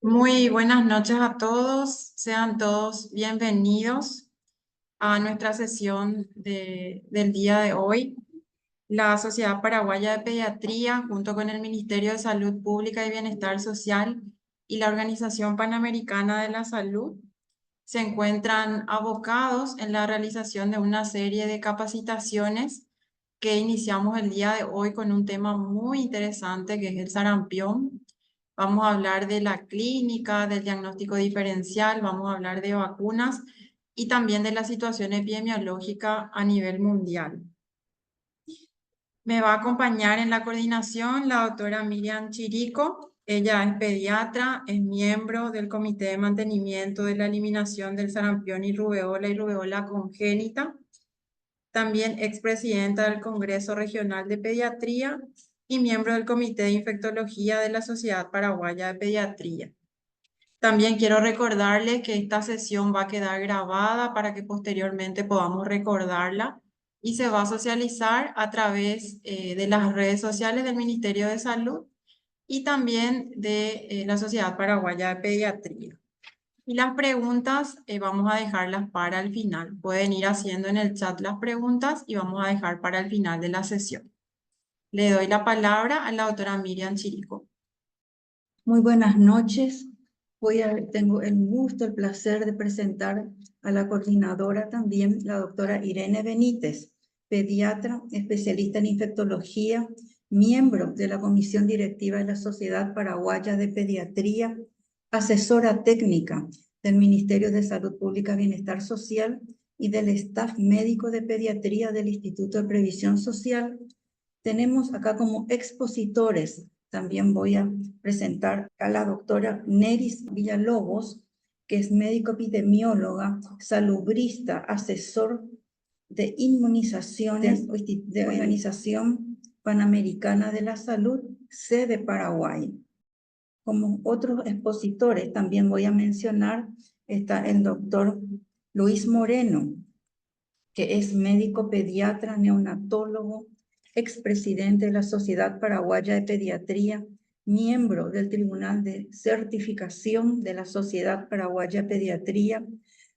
Muy buenas noches a todos. Sean todos bienvenidos a nuestra sesión del día de hoy. La Sociedad Paraguaya de Pediatría, junto con el Ministerio de Salud Pública y Bienestar Social y la Organización Panamericana de la Salud, se encuentran abocados en la realización de una serie de capacitaciones que iniciamos el día de hoy con un tema muy interesante que es el sarampión. Vamos a hablar de la clínica, del diagnóstico diferencial, vamos a hablar de vacunas y también de la situación epidemiológica a nivel mundial. Me va a acompañar en la coordinación la doctora Miriam Chirico. Ella es pediatra, es miembro del Comité de Mantenimiento de la Eliminación del Sarampión y rubeola congénita. También expresidenta del Congreso Regional de Pediatría y miembro del Comité de Infectología de la Sociedad Paraguaya de Pediatría. También quiero recordarles que esta sesión va a quedar grabada para que posteriormente podamos recordarla y se va a socializar a través de las redes sociales del Ministerio de Salud y también de la Sociedad Paraguaya de Pediatría. Y las preguntas vamos a dejarlas para el final. Pueden ir haciendo en el chat las preguntas y vamos a dejar para el final de la sesión. Le doy la palabra a la doctora Miriam Chirico. Muy buenas noches. Tengo el gusto, el placer de presentar a la coordinadora también, la doctora Irene Benítez, pediatra, especialista en infectología, miembro de la Comisión Directiva de la Sociedad Paraguaya de Pediatría, asesora técnica del Ministerio de Salud Pública y Bienestar Social y del staff médico de pediatría del Instituto de Previsión Social. Tenemos acá como expositores, también voy a presentar a la doctora Neris Villalobos, que es médico epidemióloga, salubrista, asesor de inmunizaciones de Organización Panamericana de la Salud, sede Paraguay. Como otros expositores, también voy a mencionar, está el doctor Luis Moreno, que es médico pediatra, neonatólogo, expresidente de la Sociedad Paraguaya de Pediatría, miembro del Tribunal de Certificación de la Sociedad Paraguaya de Pediatría,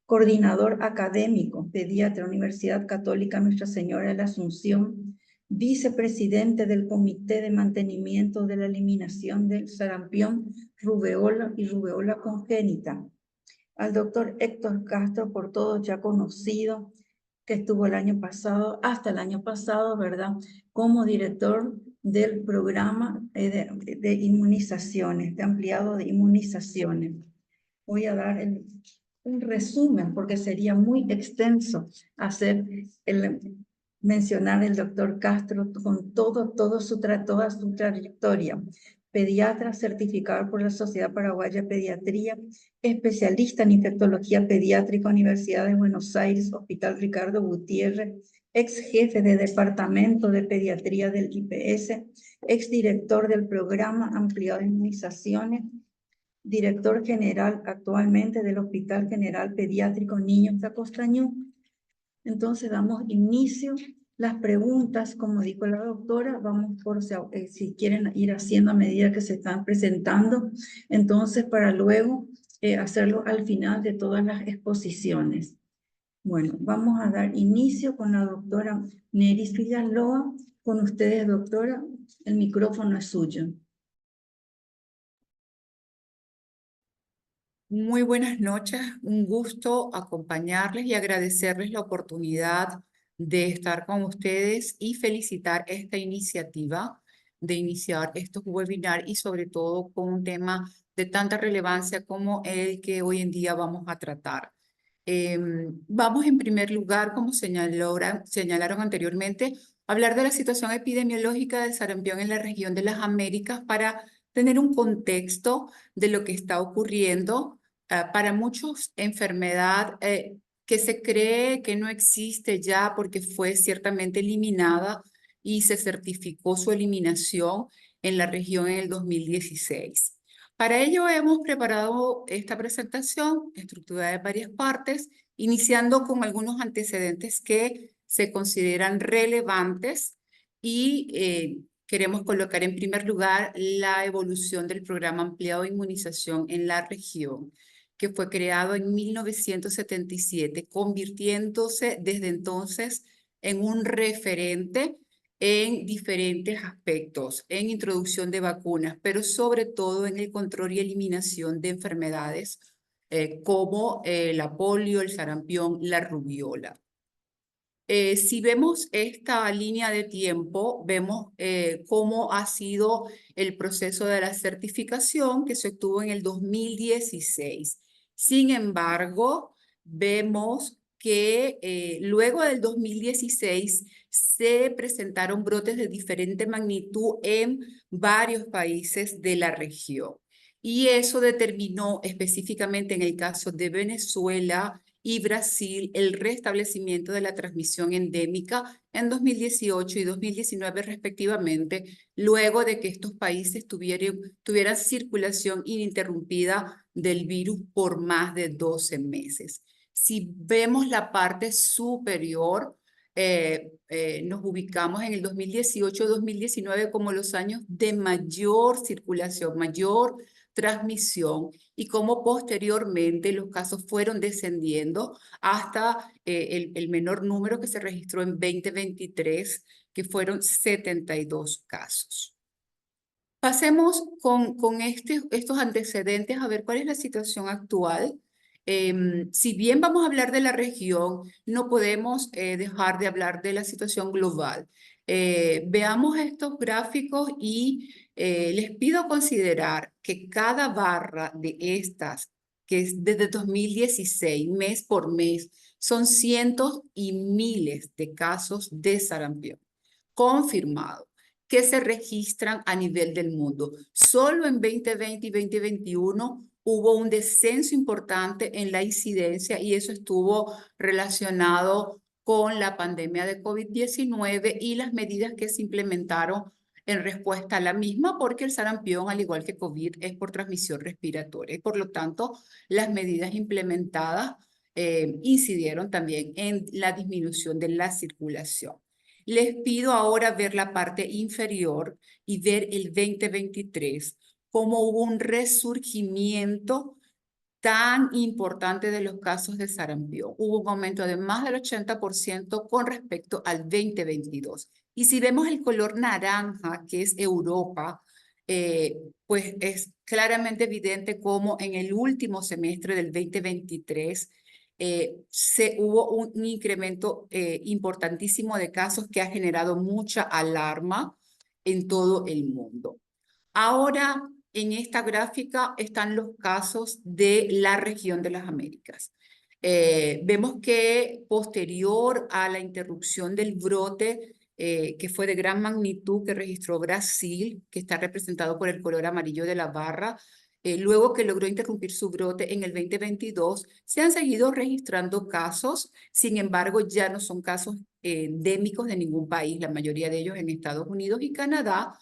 coordinador académico, pediatra, Universidad Católica Nuestra Señora de la Asunción, vicepresidente del Comité de Mantenimiento de la Eliminación del Sarampión, rubeola y rubeola congénita. Al doctor Héctor Castro, por todos ya conocido, que estuvo el año pasado, hasta el año pasado, ¿verdad?, como director del programa de inmunizaciones, de ampliado de inmunizaciones. Voy a dar un resumen, porque sería muy extenso mencionar el doctor Castro con toda su trayectoria. Pediatra certificado por la Sociedad Paraguaya de Pediatría, especialista en infectología pediátrica, Universidad de Buenos Aires, Hospital Ricardo Gutiérrez, ex jefe de departamento de pediatría del IPS, ex director del programa ampliado de inmunizaciones, director general actualmente del Hospital General Pediátrico Niños de Costañú. Entonces damos inicio. Las preguntas, como dijo la doctora, vamos por si quieren ir haciendo a medida que se están presentando, entonces para luego hacerlo al final de todas las exposiciones. Bueno, vamos a dar inicio con la doctora Neris Villalobos. Con ustedes, doctora, el micrófono es suyo. Muy buenas noches, un gusto acompañarles y agradecerles la oportunidad de estar con ustedes y felicitar esta iniciativa de iniciar estos webinars y sobre todo con un tema de tanta relevancia como el que hoy en día vamos a tratar. Vamos en primer lugar, como señalaron anteriormente, a hablar de la situación epidemiológica del sarampión en la región de las Américas para tener un contexto de lo que está ocurriendo. Para muchos, enfermedad que se cree que no existe ya porque fue ciertamente eliminada y se certificó su eliminación en la región en el 2016. Para ello hemos preparado esta presentación estructurada en varias partes, iniciando con algunos antecedentes que se consideran relevantes y queremos colocar en primer lugar la evolución del programa ampliado de inmunización en la región, que fue creado en 1977, convirtiéndose desde entonces en un referente en diferentes aspectos, en introducción de vacunas, pero sobre todo en el control y eliminación de enfermedades como la polio, el sarampión, la rubiola. Si vemos esta línea de tiempo, vemos cómo ha sido el proceso de la certificación que se obtuvo en el 2016. Sin embargo, vemos que luego del 2016 se presentaron brotes de diferente magnitud en varios países de la región. Y eso determinó específicamente en el caso de Venezuela y Brasil el restablecimiento de la transmisión endémica en 2018 y 2019 respectivamente, luego de que estos países tuvieran circulación ininterrumpida del virus por más de 12 meses. Si vemos la parte superior, nos ubicamos en el 2018-2019 como los años de mayor circulación, mayor transmisión, y cómo posteriormente los casos fueron descendiendo hasta el menor número que se registró en 2023, que fueron 72 casos. Pasemos con estos antecedentes a ver cuál es la situación actual. Si bien vamos a hablar de la región, no podemos dejar de hablar de la situación global. Veamos estos gráficos y les pido considerar que cada barra de estas, que es desde 2016, mes por mes, son cientos y miles de casos de sarampión confirmados que se registran a nivel del mundo. Solo en 2020 y 2021 hubo un descenso importante en la incidencia y eso estuvo relacionado con la pandemia de COVID-19 y las medidas que se implementaron en respuesta a la misma, porque el sarampión, al igual que COVID, es por transmisión respiratoria y por lo tanto las medidas implementadas incidieron también en la disminución de la circulación. Les pido ahora ver la parte inferior y ver el 2023, cómo hubo un resurgimiento tan importante de los casos de sarampión. Hubo un aumento de más del 80% con respecto al 2022. Y si vemos el color naranja, que es Europa, pues es claramente evidente cómo en el último semestre del 2023 hubo un incremento importantísimo de casos que ha generado mucha alarma en todo el mundo. Ahora, en esta gráfica están los casos de la región de las Américas. Vemos que posterior a la interrupción del brote, que fue de gran magnitud que registró Brasil, que está representado por el color amarillo de la barra, luego que logró interrumpir su brote en el 2022, se han seguido registrando casos, sin embargo ya no son casos endémicos de ningún país, la mayoría de ellos en Estados Unidos y Canadá,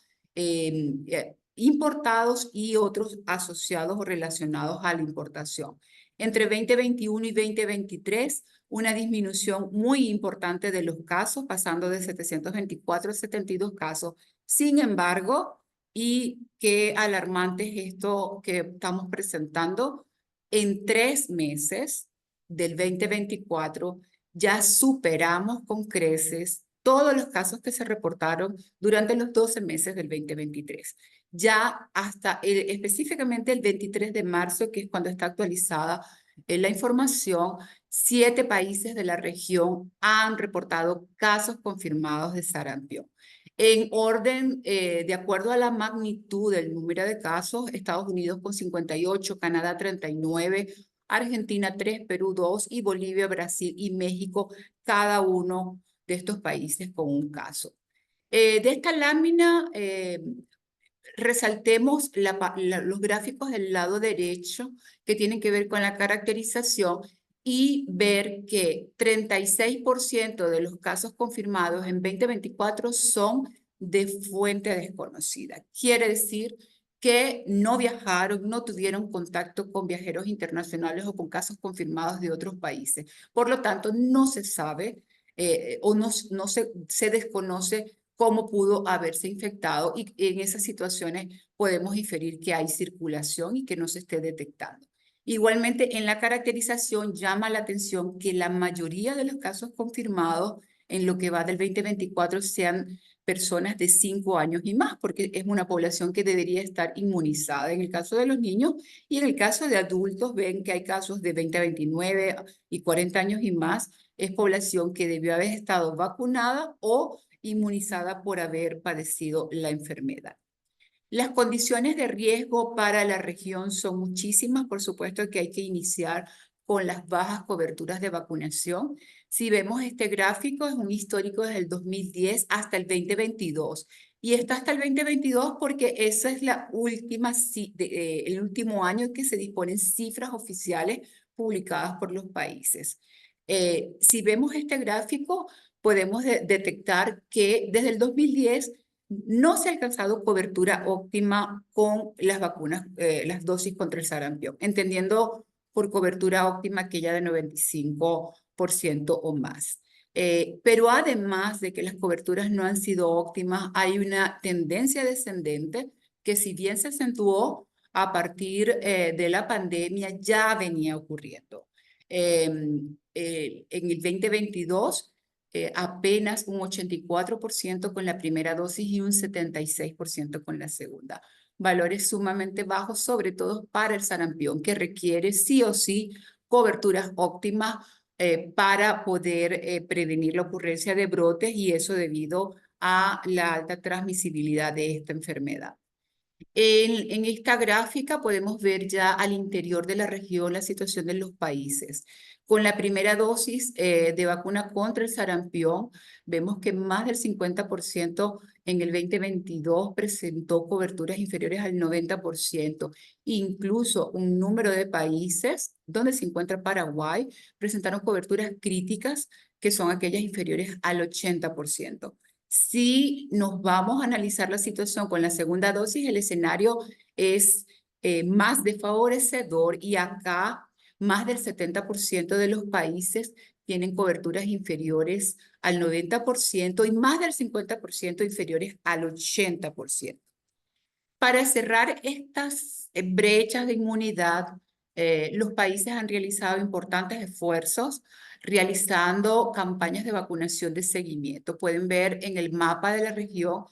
importados y otros asociados o relacionados a la importación. Entre 2021 y 2023, una disminución muy importante de los casos, pasando de 724 a 72 casos. Sin embargo, y qué alarmante es esto que estamos presentando, en 3 meses del 2024 ya superamos con creces todos los casos que se reportaron durante los 12 meses del 2023. Ya hasta específicamente el 23 de marzo, que es cuando está actualizada la información, 7 países de la región han reportado casos confirmados de sarampión. En orden, de acuerdo a la magnitud del número de casos, Estados Unidos con 58, Canadá 39, Argentina 3, Perú 2 y Bolivia, Brasil y México, cada uno de estos países con un caso. De esta lámina, resaltemos los gráficos del lado derecho que tienen que ver con la caracterización y ver que 36% de los casos confirmados en 2024 son de fuente desconocida. Quiere decir que no viajaron, no tuvieron contacto con viajeros internacionales o con casos confirmados de otros países. Por lo tanto, no se sabe o no se desconoce cómo pudo haberse infectado, y en esas situaciones podemos inferir que hay circulación y que no se esté detectando. Igualmente, en la caracterización llama la atención que la mayoría de los casos confirmados en lo que va del 2024 sean personas de 5 años y más, porque es una población que debería estar inmunizada en el caso de los niños, y en el caso de adultos ven que hay casos de 20 a 29 y 40 años y más, es población que debió haber estado vacunada o inmunizada por haber padecido la enfermedad. Las condiciones de riesgo para la región son muchísimas. Por supuesto que hay que iniciar con las bajas coberturas de vacunación. Si vemos este gráfico, es un histórico desde el 2010 hasta el 2022. Y está hasta el 2022 porque esa es la última, el último año que se disponen cifras oficiales publicadas por los países. Si vemos este gráfico, podemos detectar que desde el 2010 no se ha alcanzado cobertura óptima con las vacunas, las dosis contra el sarampión, entendiendo por cobertura óptima aquella de 95% o más. Pero además de que las coberturas no han sido óptimas, hay una tendencia descendente que, si bien se acentuó a partir de la pandemia, ya venía ocurriendo. En el 2022, apenas un 84% con la primera dosis y un 76% con la segunda. Valores sumamente bajos, sobre todo para el sarampión, que requiere sí o sí coberturas óptimas para poder prevenir la ocurrencia de brotes, y eso debido a la alta transmisibilidad de esta enfermedad. En esta gráfica podemos ver ya al interior de la región la situación de los países. Con la primera dosis de vacuna contra el sarampión, vemos que más del 50% en el 2022 presentó coberturas inferiores al 90%. Incluso un número de países, donde se encuentra Paraguay, presentaron coberturas críticas, que son aquellas inferiores al 80%. Si nos vamos a analizar la situación con la segunda dosis, el escenario es más desfavorecedor, y acá más del 70% de los países tienen coberturas inferiores al 90% y más del 50% inferiores al 80%. Para cerrar estas brechas de inmunidad, los países han realizado importantes esfuerzos realizando campañas de vacunación de seguimiento. Pueden ver en el mapa de la región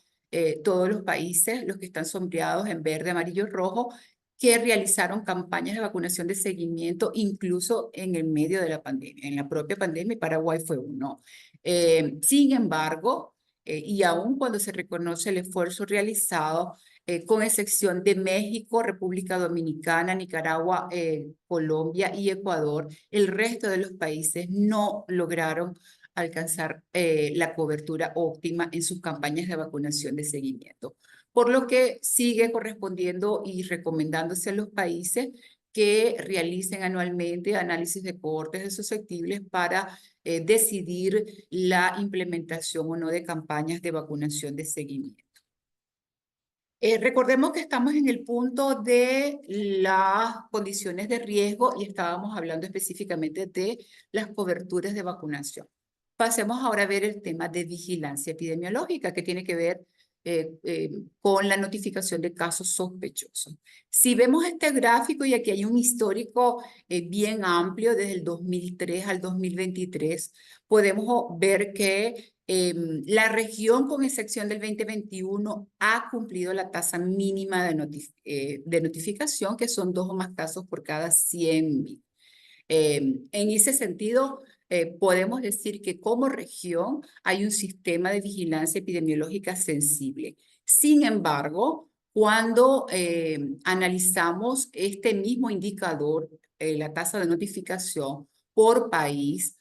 todos los países, los que están sombreados en verde, amarillo y rojo, que realizaron campañas de vacunación de seguimiento incluso en el medio de la pandemia. En la propia pandemia, Paraguay fue uno. Sin embargo, y aun cuando se reconoce el esfuerzo realizado, con excepción de México, República Dominicana, Nicaragua, Colombia y Ecuador, el resto de los países no lograron alcanzar la cobertura óptima en sus campañas de vacunación de seguimiento. Por lo que sigue correspondiendo y recomendándose a los países que realicen anualmente análisis de cohortes de susceptibles para decidir la implementación o no de campañas de vacunación de seguimiento. Recordemos que estamos en el punto de las condiciones de riesgo y estábamos hablando específicamente de las coberturas de vacunación. Pasemos ahora a ver el tema de vigilancia epidemiológica, que tiene que ver con la notificación de casos sospechosos. Si vemos este gráfico, y aquí hay un histórico bien amplio desde el 2003 al 2023, podemos ver que la región, con excepción del 2021, ha cumplido la tasa mínima de notificación, que son 2 o más casos por cada 100.000. En ese sentido, podemos decir que como región hay un sistema de vigilancia epidemiológica sensible. Sin embargo, cuando analizamos este mismo indicador, la tasa de notificación por país,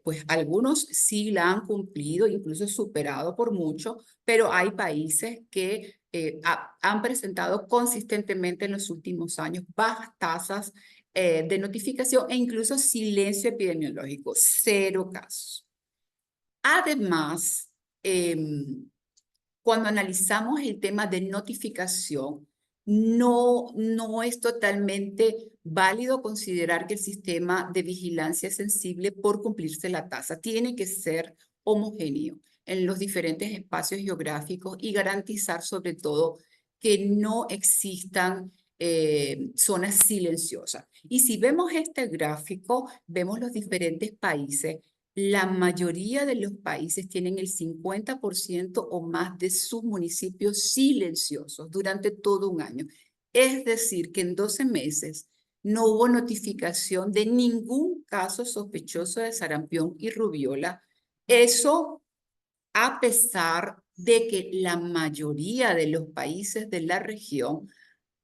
pues algunos sí la han cumplido, incluso superado por mucho, pero hay países que han presentado consistentemente en los últimos años bajas tasas de notificación e incluso silencio epidemiológico, 0 casos. Además, cuando analizamos el tema de notificación, no es totalmente válido considerar que el sistema de vigilancia es sensible por cumplirse la tasa. Tiene que ser homogéneo. en los diferentes espacios geográficos y garantizar sobre todo que no existan zonas silenciosas. Y si vemos este gráfico, vemos los diferentes países. La mayoría de los países tienen el 50% o más de sus municipios silenciosos durante todo un año. Es decir, que en 12 meses no hubo notificación de ningún caso sospechoso de sarampión y rubiola. Eso a pesar de que la mayoría de los países de la región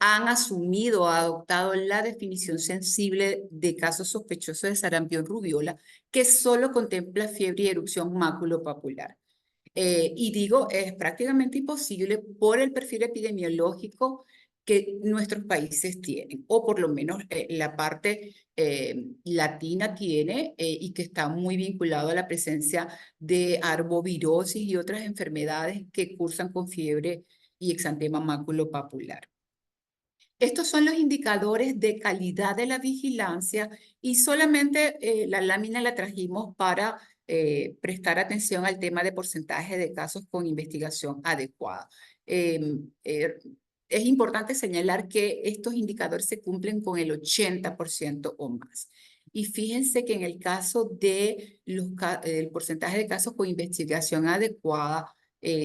han asumido o adoptado la definición sensible de casos sospechosos de sarampión rubiola, que solo contempla fiebre y erupción maculopapular. Y digo, es prácticamente imposible por el perfil epidemiológico que nuestros países tienen, o por lo menos la parte latina tiene, y que está muy vinculado a la presencia de arbovirosis y otras enfermedades que cursan con fiebre y exantema maculopapular. Estos son los indicadores de calidad de la vigilancia y solamente la lámina la trajimos para prestar atención al tema de porcentaje de casos con investigación adecuada. Es importante señalar que estos indicadores se cumplen con el 80% o más. Y fíjense que en el caso de el porcentaje de casos con investigación adecuada,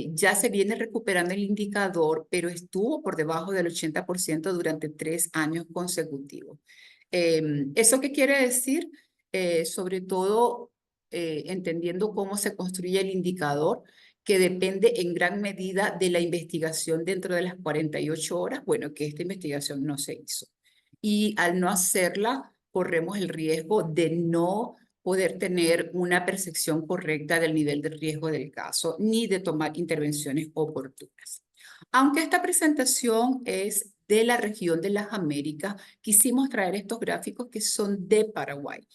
ya se viene recuperando el indicador, pero estuvo por debajo del 80% durante 3 años consecutivos. ¿Eso qué quiere decir? Sobre todo, entendiendo cómo se construye el indicador, que depende en gran medida de la investigación dentro de las 48 horas, bueno, que esta investigación no se hizo. Y al no hacerla, corremos el riesgo de no poder tener una percepción correcta del nivel de riesgo del caso, ni de tomar intervenciones oportunas. Aunque esta presentación es de la región de las Américas, quisimos traer estos gráficos que son de Paraguay.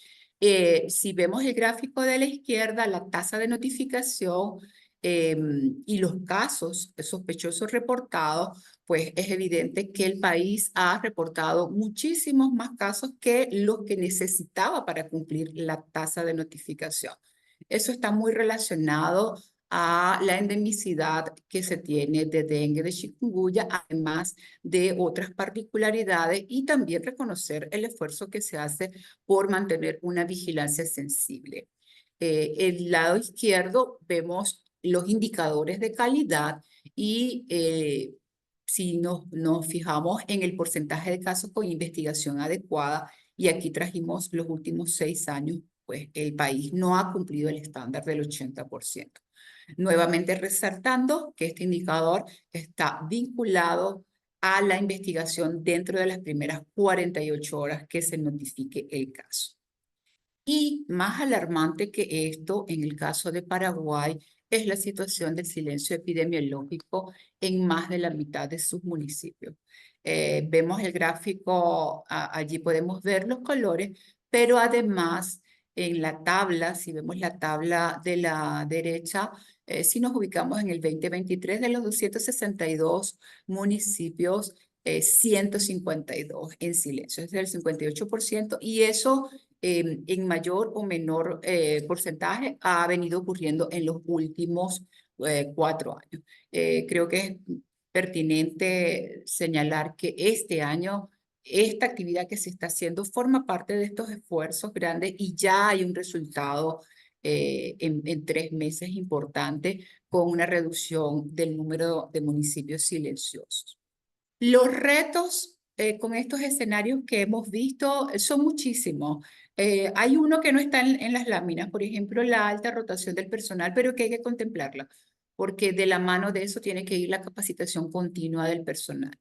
Si vemos el gráfico de la izquierda, la tasa de notificación y los casos sospechosos reportados, pues es evidente que el país ha reportado muchísimos más casos que los que necesitaba para cumplir la tasa de notificación. Eso está muy relacionado a la endemicidad que se tiene de dengue, de chikungunya, además de otras particularidades, y también reconocer el esfuerzo que se hace por mantener una vigilancia sensible. El lado izquierdo vemos los indicadores de calidad y si nos fijamos en el porcentaje de casos con investigación adecuada, y aquí trajimos los últimos 6 años, pues el país no ha cumplido el estándar del 80%. Nuevamente resaltando que este indicador está vinculado a la investigación dentro de las primeras 48 horas que se notifique el caso. Y más alarmante que esto, en el caso de Paraguay, es la situación del silencio epidemiológico en más de la mitad de sus municipios. Vemos el gráfico, allí podemos ver los colores, pero además en la tabla, si vemos la tabla de la derecha, si nos ubicamos en el 2023, de los 262 municipios, 152 en silencio, es del 58%, y eso en mayor o menor porcentaje ha venido ocurriendo en los últimos 4 años. Creo que es pertinente señalar que este año esta actividad que se está haciendo forma parte de estos esfuerzos grandes y ya hay un resultado en 3 meses importante, con una reducción del número de municipios silenciosos. Los retos con estos escenarios que hemos visto son muchísimos. Hay uno que no está en las láminas, por ejemplo, la alta rotación del personal, pero que hay que contemplarla, porque de la mano de eso tiene que ir la capacitación continua del personal.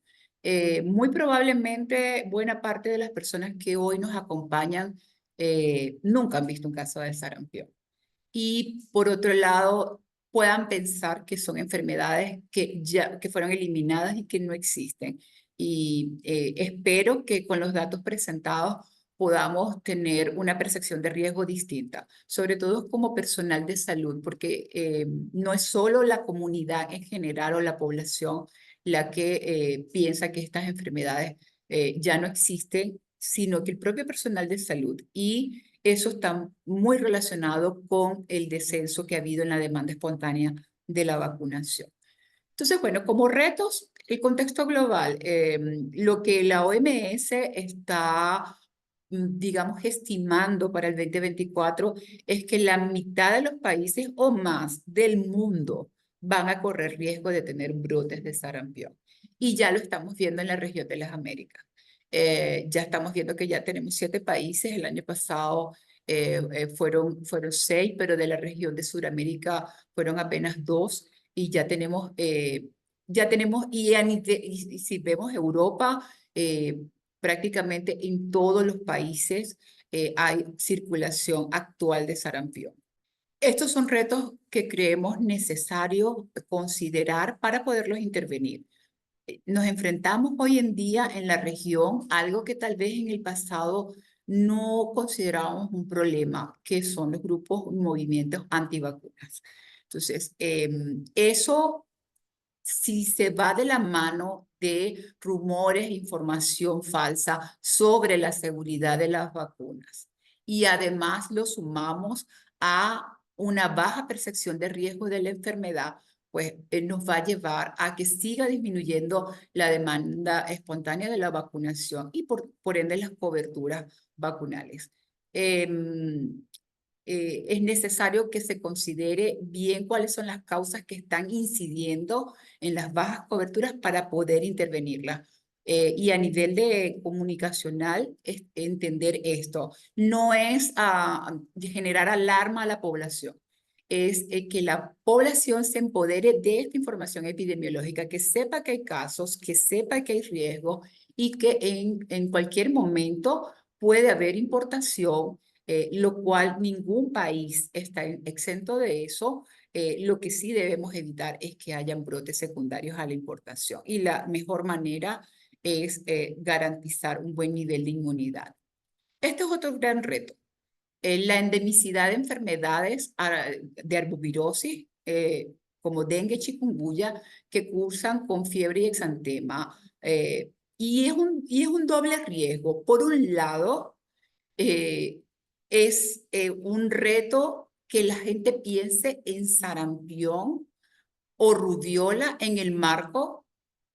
Muy probablemente buena parte de las personas que hoy nos acompañan nunca han visto un caso de sarampión. Y por otro lado, puedan pensar que son enfermedades que fueron eliminadas y que no existen. Y espero que con los datos presentados podamos tener una percepción de riesgo distinta, sobre todo como personal de salud, porque no es solo la comunidad en general o la población la que piensa que estas enfermedades ya no existen, sino que el propio personal de salud y eso está muy relacionado con el descenso que ha habido en la demanda espontánea de la vacunación. Entonces, bueno, como retos, el contexto global, lo que la OMS está, digamos, estimando para el 2024 es que la mitad de los países o más del mundo van a correr riesgo de tener brotes de sarampión. Y ya lo estamos viendo en la región de las Américas. Ya estamos viendo que ya tenemos 7 países. El año pasado fueron 6, pero de la región de Sudamérica fueron apenas 2 y ya tenemos, y si vemos Europa, prácticamente en todos los países hay circulación actual de sarampión. Estos son retos que creemos necesario considerar para poderlos intervenir. Nos enfrentamos hoy en día en la región a algo que tal vez en el pasado no considerábamos un problema, que son los grupos, movimientos antivacunas. Entonces, eso, si se va de la mano de rumores, información falsa sobre la seguridad de las vacunas, y además lo sumamos a una baja percepción de riesgo de la enfermedad, pues nos va a llevar a que siga disminuyendo la demanda espontánea de la vacunación y por ende las coberturas vacunales. Es necesario que se considere bien cuáles son las causas que están incidiendo en las bajas coberturas para poder intervenirlas. Y a nivel de comunicacional, entender esto. No es generar alarma a la población, es que la población se empodere de esta información epidemiológica, que sepa que hay casos, que sepa que hay riesgo y que en cualquier momento puede haber importación, lo cual ningún país está exento de eso. Lo que sí debemos evitar es que hayan brotes secundarios a la importación y la mejor manera es garantizar un buen nivel de inmunidad. Este es otro gran reto. La endemicidad de enfermedades de arbovirosis, como dengue, chikungunya, que cursan con fiebre y exantema. Y es un doble riesgo. Por un lado, eh, es un reto que la gente piense en sarampión o rubiola en el marco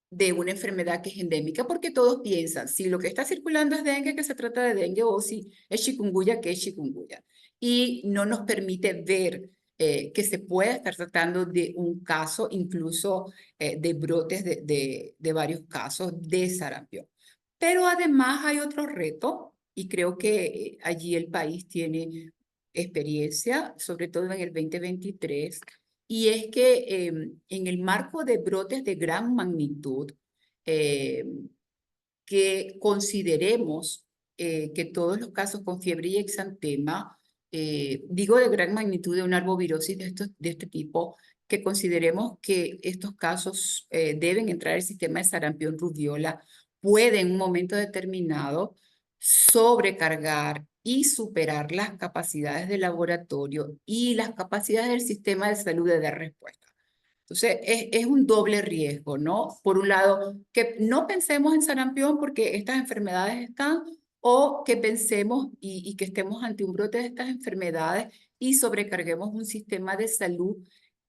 de una enfermedad que es endémica, porque todos piensan, si lo que está circulando es dengue, que se trata de dengue, o si es chikungunya, que es chikungunya. Y no nos permite ver que se puede estar tratando de un caso, incluso de brotes de varios casos de sarampión. Pero además hay otro reto, y creo que allí el país tiene experiencia, sobre todo en el 2023, y es que en el marco de brotes de gran magnitud, eh, que consideremos que todos los casos con fiebre y exantema, digo de gran magnitud de una arbovirosis de este tipo, que consideremos que estos casos deben entrar al sistema de sarampión rubiola, puede en un momento determinado sobrecargar y superar las capacidades del laboratorio y las capacidades del sistema de salud de dar respuesta. Entonces, es un doble riesgo, ¿no? Por un lado, que no pensemos en sarampión porque estas enfermedades están, o que pensemos y que estemos ante un brote de estas enfermedades y sobrecarguemos un sistema de salud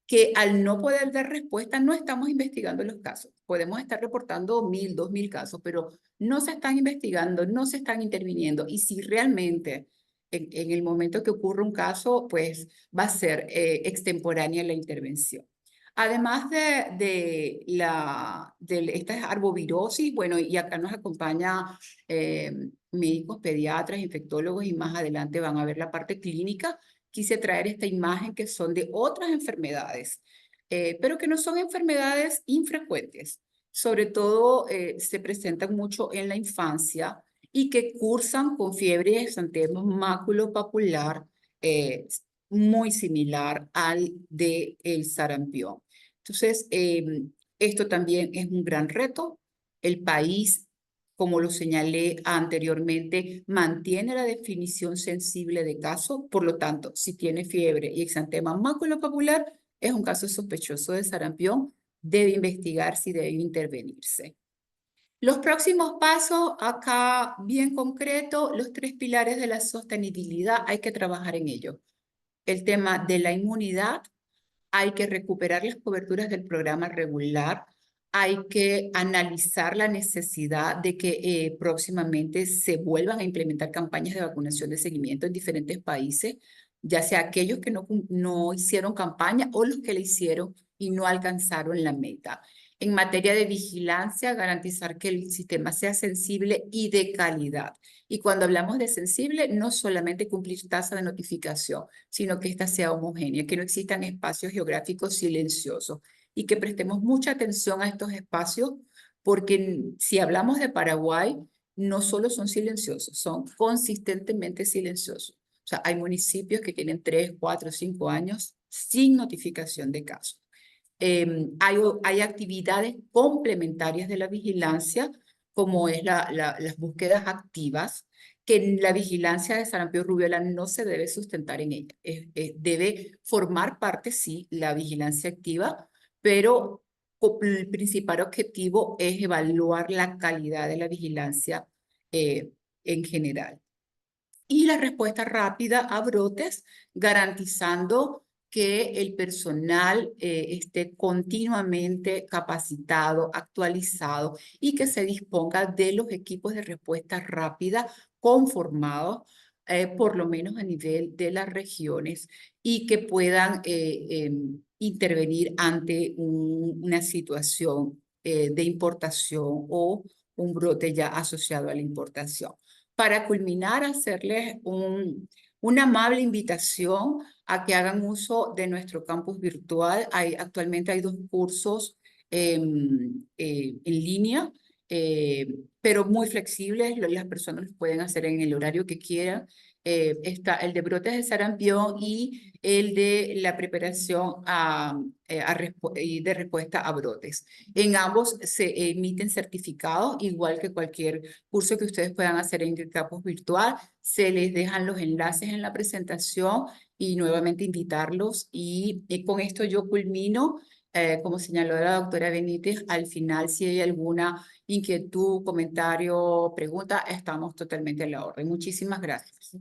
que al no poder dar respuesta no estamos investigando los casos. Podemos estar reportando 1.000, 2.000 casos, pero no se están investigando, no se están interviniendo. Y si realmente en el momento que ocurre un caso, pues va a ser extemporánea la intervención. Además de esta arbovirosis, bueno, y acá nos acompaña médicos, pediatras, infectólogos, y más adelante van a ver la parte clínica. Quise traer esta imagen que son de otras enfermedades, pero que no son enfermedades infrecuentes. Sobre todo se presentan mucho en la infancia y que cursan con fiebre y exantema maculopapular, muy similar al del sarampión. Entonces, esto también es un gran reto. El país, como lo señalé anteriormente, mantiene la definición sensible de caso. Por lo tanto, si tiene fiebre y exantema maculopapular, es un caso sospechoso de sarampión, debe investigarse y debe intervenirse. Los próximos pasos, acá bien concreto, los 3 pilares de la sostenibilidad, hay que trabajar en ello. El tema de la inmunidad, hay que recuperar las coberturas del programa regular, hay que analizar la necesidad de que próximamente se vuelvan a implementar campañas de vacunación de seguimiento en diferentes países, ya sea aquellos que no hicieron campaña o los que la hicieron y no alcanzaron la meta. En materia de vigilancia, garantizar que el sistema sea sensible y de calidad. Y cuando hablamos de sensible, no solamente cumplir tasa de notificación, sino que ésta sea homogénea, que no existan espacios geográficos silenciosos y que prestemos mucha atención a estos espacios, porque si hablamos de Paraguay, no solo son silenciosos, son consistentemente silenciosos. O sea, hay municipios que tienen 3, 4, 5 años sin notificación de casos. Hay actividades complementarias de la vigilancia, como es las búsquedas activas, que la vigilancia de sarampión rubiola no se debe sustentar en ella. Debe formar parte, sí, la vigilancia activa, pero el principal objetivo es evaluar la calidad de la vigilancia en general. Y la respuesta rápida a brotes, garantizando que el personal esté continuamente capacitado, actualizado y que se disponga de los equipos de respuesta rápida conformados, por lo menos a nivel de las regiones, y que puedan intervenir ante una situación de importación o un brote ya asociado a la importación. Para culminar, hacerles una amable invitación a que hagan uso de nuestro campus virtual. Actualmente hay 2 cursos en línea, pero muy flexibles. Las personas los pueden hacer en el horario que quieran. Está el de brotes de sarampión y el de la preparación y de respuesta a brotes. En ambos se emiten certificados, igual que cualquier curso que ustedes puedan hacer en el campus virtual. Se les dejan los enlaces en la presentación y nuevamente invitarlos. Y con esto yo culmino. Como señaló la doctora Benítez, al final, si hay alguna inquietud, comentario, pregunta, estamos totalmente a la orden. Muchísimas gracias.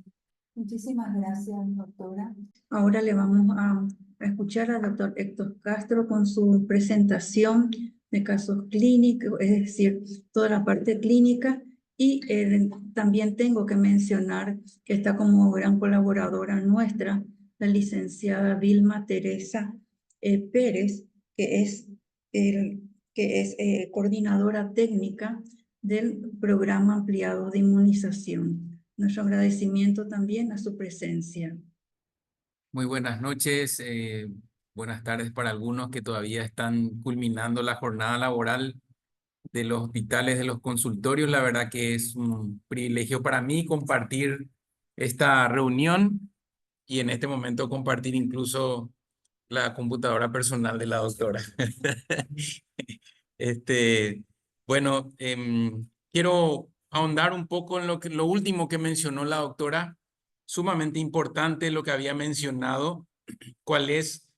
Muchísimas gracias, doctora. Ahora le vamos a escuchar al doctor Héctor Castro con su presentación de casos clínicos, es decir, toda la parte clínica. Y también tengo que mencionar que está como gran colaboradora nuestra la licenciada Vilma Teresa Pérez, que es, coordinadora técnica del programa ampliado de inmunización. Nuestro agradecimiento también a su presencia. Muy buenas noches, buenas tardes para algunos que todavía están culminando la jornada laboral de los hospitales, de los consultorios. La verdad que es un privilegio para mí compartir esta reunión y en este momento compartir incluso la computadora personal de la doctora. Bueno, quiero ahondar un poco en lo último que mencionó la doctora. Sumamente importante lo que había mencionado, cuál es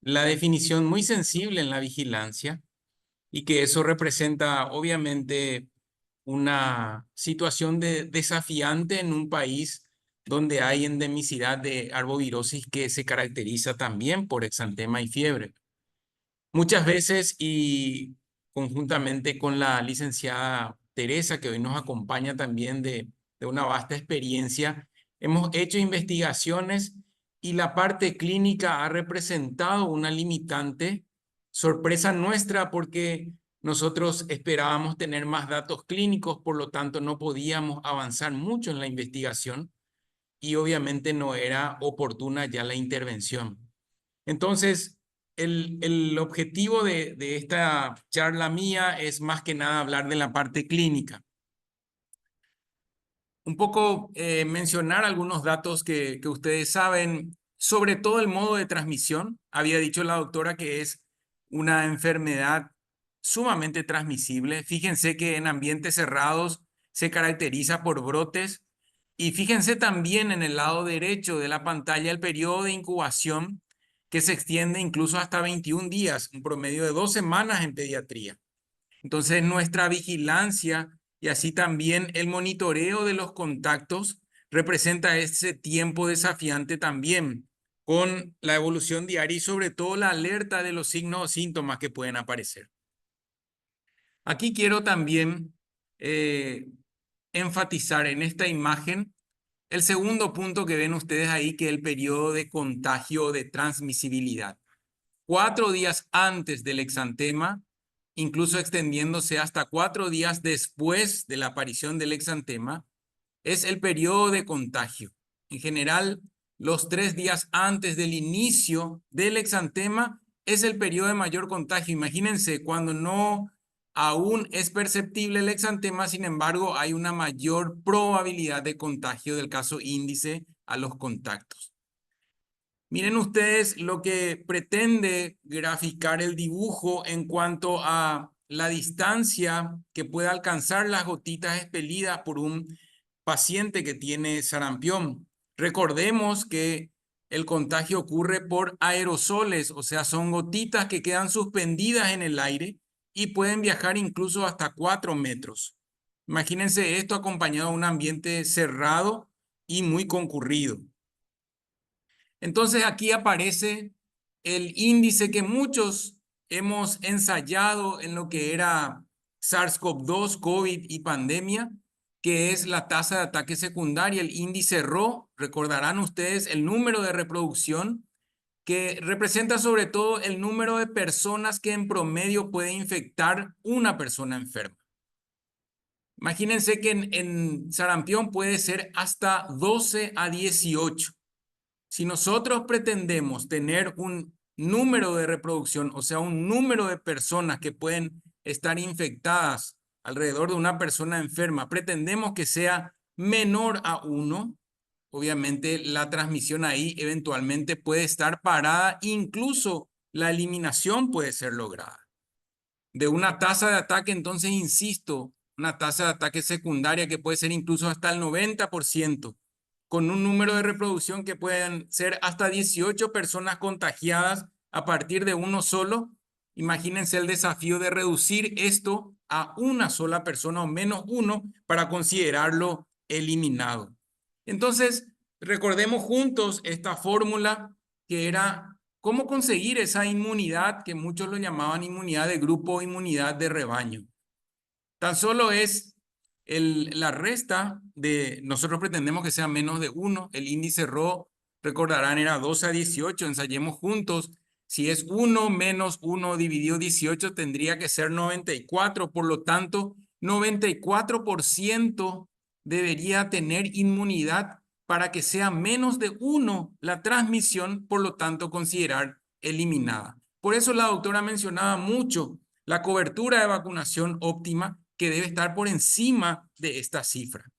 la definición muy sensible en la vigilancia y que eso representa obviamente una situación desafiante en un país donde hay endemicidad de arbovirosis que se caracteriza también por exantema y fiebre. Muchas veces y conjuntamente con la licenciada Teresa, que hoy nos acompaña también de una vasta experiencia, hemos hecho investigaciones y la parte clínica ha representado una limitante, sorpresa nuestra porque nosotros esperábamos tener más datos clínicos, por lo tanto no podíamos avanzar mucho en la investigación y obviamente no era oportuna ya la intervención. Entonces, el objetivo de esta charla mía es más que nada hablar de la parte clínica. Un poco mencionar algunos datos que ustedes saben, sobre todo el modo de transmisión. Había dicho la doctora que es una enfermedad sumamente transmisible. Fíjense que en ambientes cerrados se caracteriza por brotes. Y fíjense también en el lado derecho de la pantalla el periodo de incubación que se extiende incluso hasta 21 días, un promedio de 2 semanas en pediatría. Entonces, nuestra vigilancia y así también el monitoreo de los contactos representa ese tiempo desafiante también, con la evolución diaria y sobre todo la alerta de los signos o síntomas que pueden aparecer. Aquí quiero también enfatizar en esta imagen el segundo punto que ven ustedes ahí, que es el periodo de contagio o de transmisibilidad. 4 días antes del exantema, incluso extendiéndose hasta 4 días después de la aparición del exantema, es el periodo de contagio. En general, los 3 días antes del inicio del exantema es el periodo de mayor contagio. Imagínense cuando no aún es perceptible el exantema, sin embargo, hay una mayor probabilidad de contagio del caso índice a los contactos. Miren ustedes lo que pretende graficar el dibujo en cuanto a la distancia que puede alcanzar las gotitas expelidas por un paciente que tiene sarampión. Recordemos que el contagio ocurre por aerosoles, o sea, son gotitas que quedan suspendidas en el aire y pueden viajar incluso hasta 4 metros. Imagínense esto acompañado de un ambiente cerrado y muy concurrido. Entonces aquí aparece el índice que muchos hemos ensayado en lo que era SARS-CoV-2, COVID y pandemia, que es la tasa de ataque secundaria, el índice Rho. Recordarán ustedes el número de reproducción, que representa sobre todo el número de personas que en promedio puede infectar una persona enferma. Imagínense que en sarampión puede ser hasta 12 a 18. Si nosotros pretendemos tener un número de reproducción, o sea, un número de personas que pueden estar infectadas alrededor de una persona enferma, pretendemos que sea menor a 1, obviamente la transmisión ahí eventualmente puede estar parada, incluso la eliminación puede ser lograda. De una tasa de ataque, entonces, insisto, una tasa de ataque secundaria que puede ser incluso hasta el 90%, con un número de reproducción que pueden ser hasta 18 personas contagiadas a partir de uno solo. Imagínense el desafío de reducir esto a una sola persona o menos uno para considerarlo eliminado. Entonces, recordemos juntos esta fórmula que era cómo conseguir esa inmunidad que muchos lo llamaban inmunidad de grupo o inmunidad de rebaño. Tan solo es la resta de, nosotros pretendemos que sea menos de 1, el índice Rho, recordarán, era 12 a 18, ensayemos juntos, si es 1 menos 1 dividido 18 tendría que ser 94, por lo tanto 94% debería tener inmunidad para que sea menos de 1 la transmisión, por lo tanto considerar eliminada. Por eso la doctora mencionaba mucho la cobertura de vacunación óptima, que debe estar por encima de esta cifra.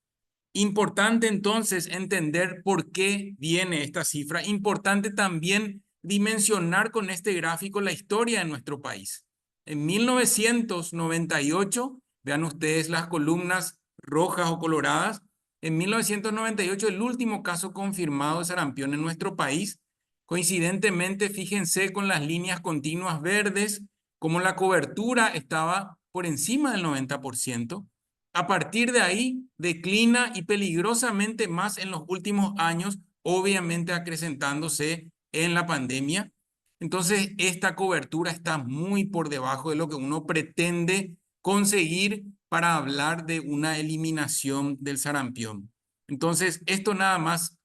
Importante entonces entender por qué viene esta cifra. Importante también dimensionar con este gráfico la historia de nuestro país. En 1998, vean ustedes las columnas rojas o coloradas, en 1998 el último caso confirmado de sarampión en nuestro país. Coincidentemente, fíjense con las líneas continuas verdes, como la cobertura estaba por encima del 90%. A partir de ahí, declina y peligrosamente más en los últimos años, obviamente acrecentándose en la pandemia. Entonces, esta cobertura está muy por debajo de lo que uno pretende conseguir para hablar de una eliminación del sarampión. Entonces, esto nada más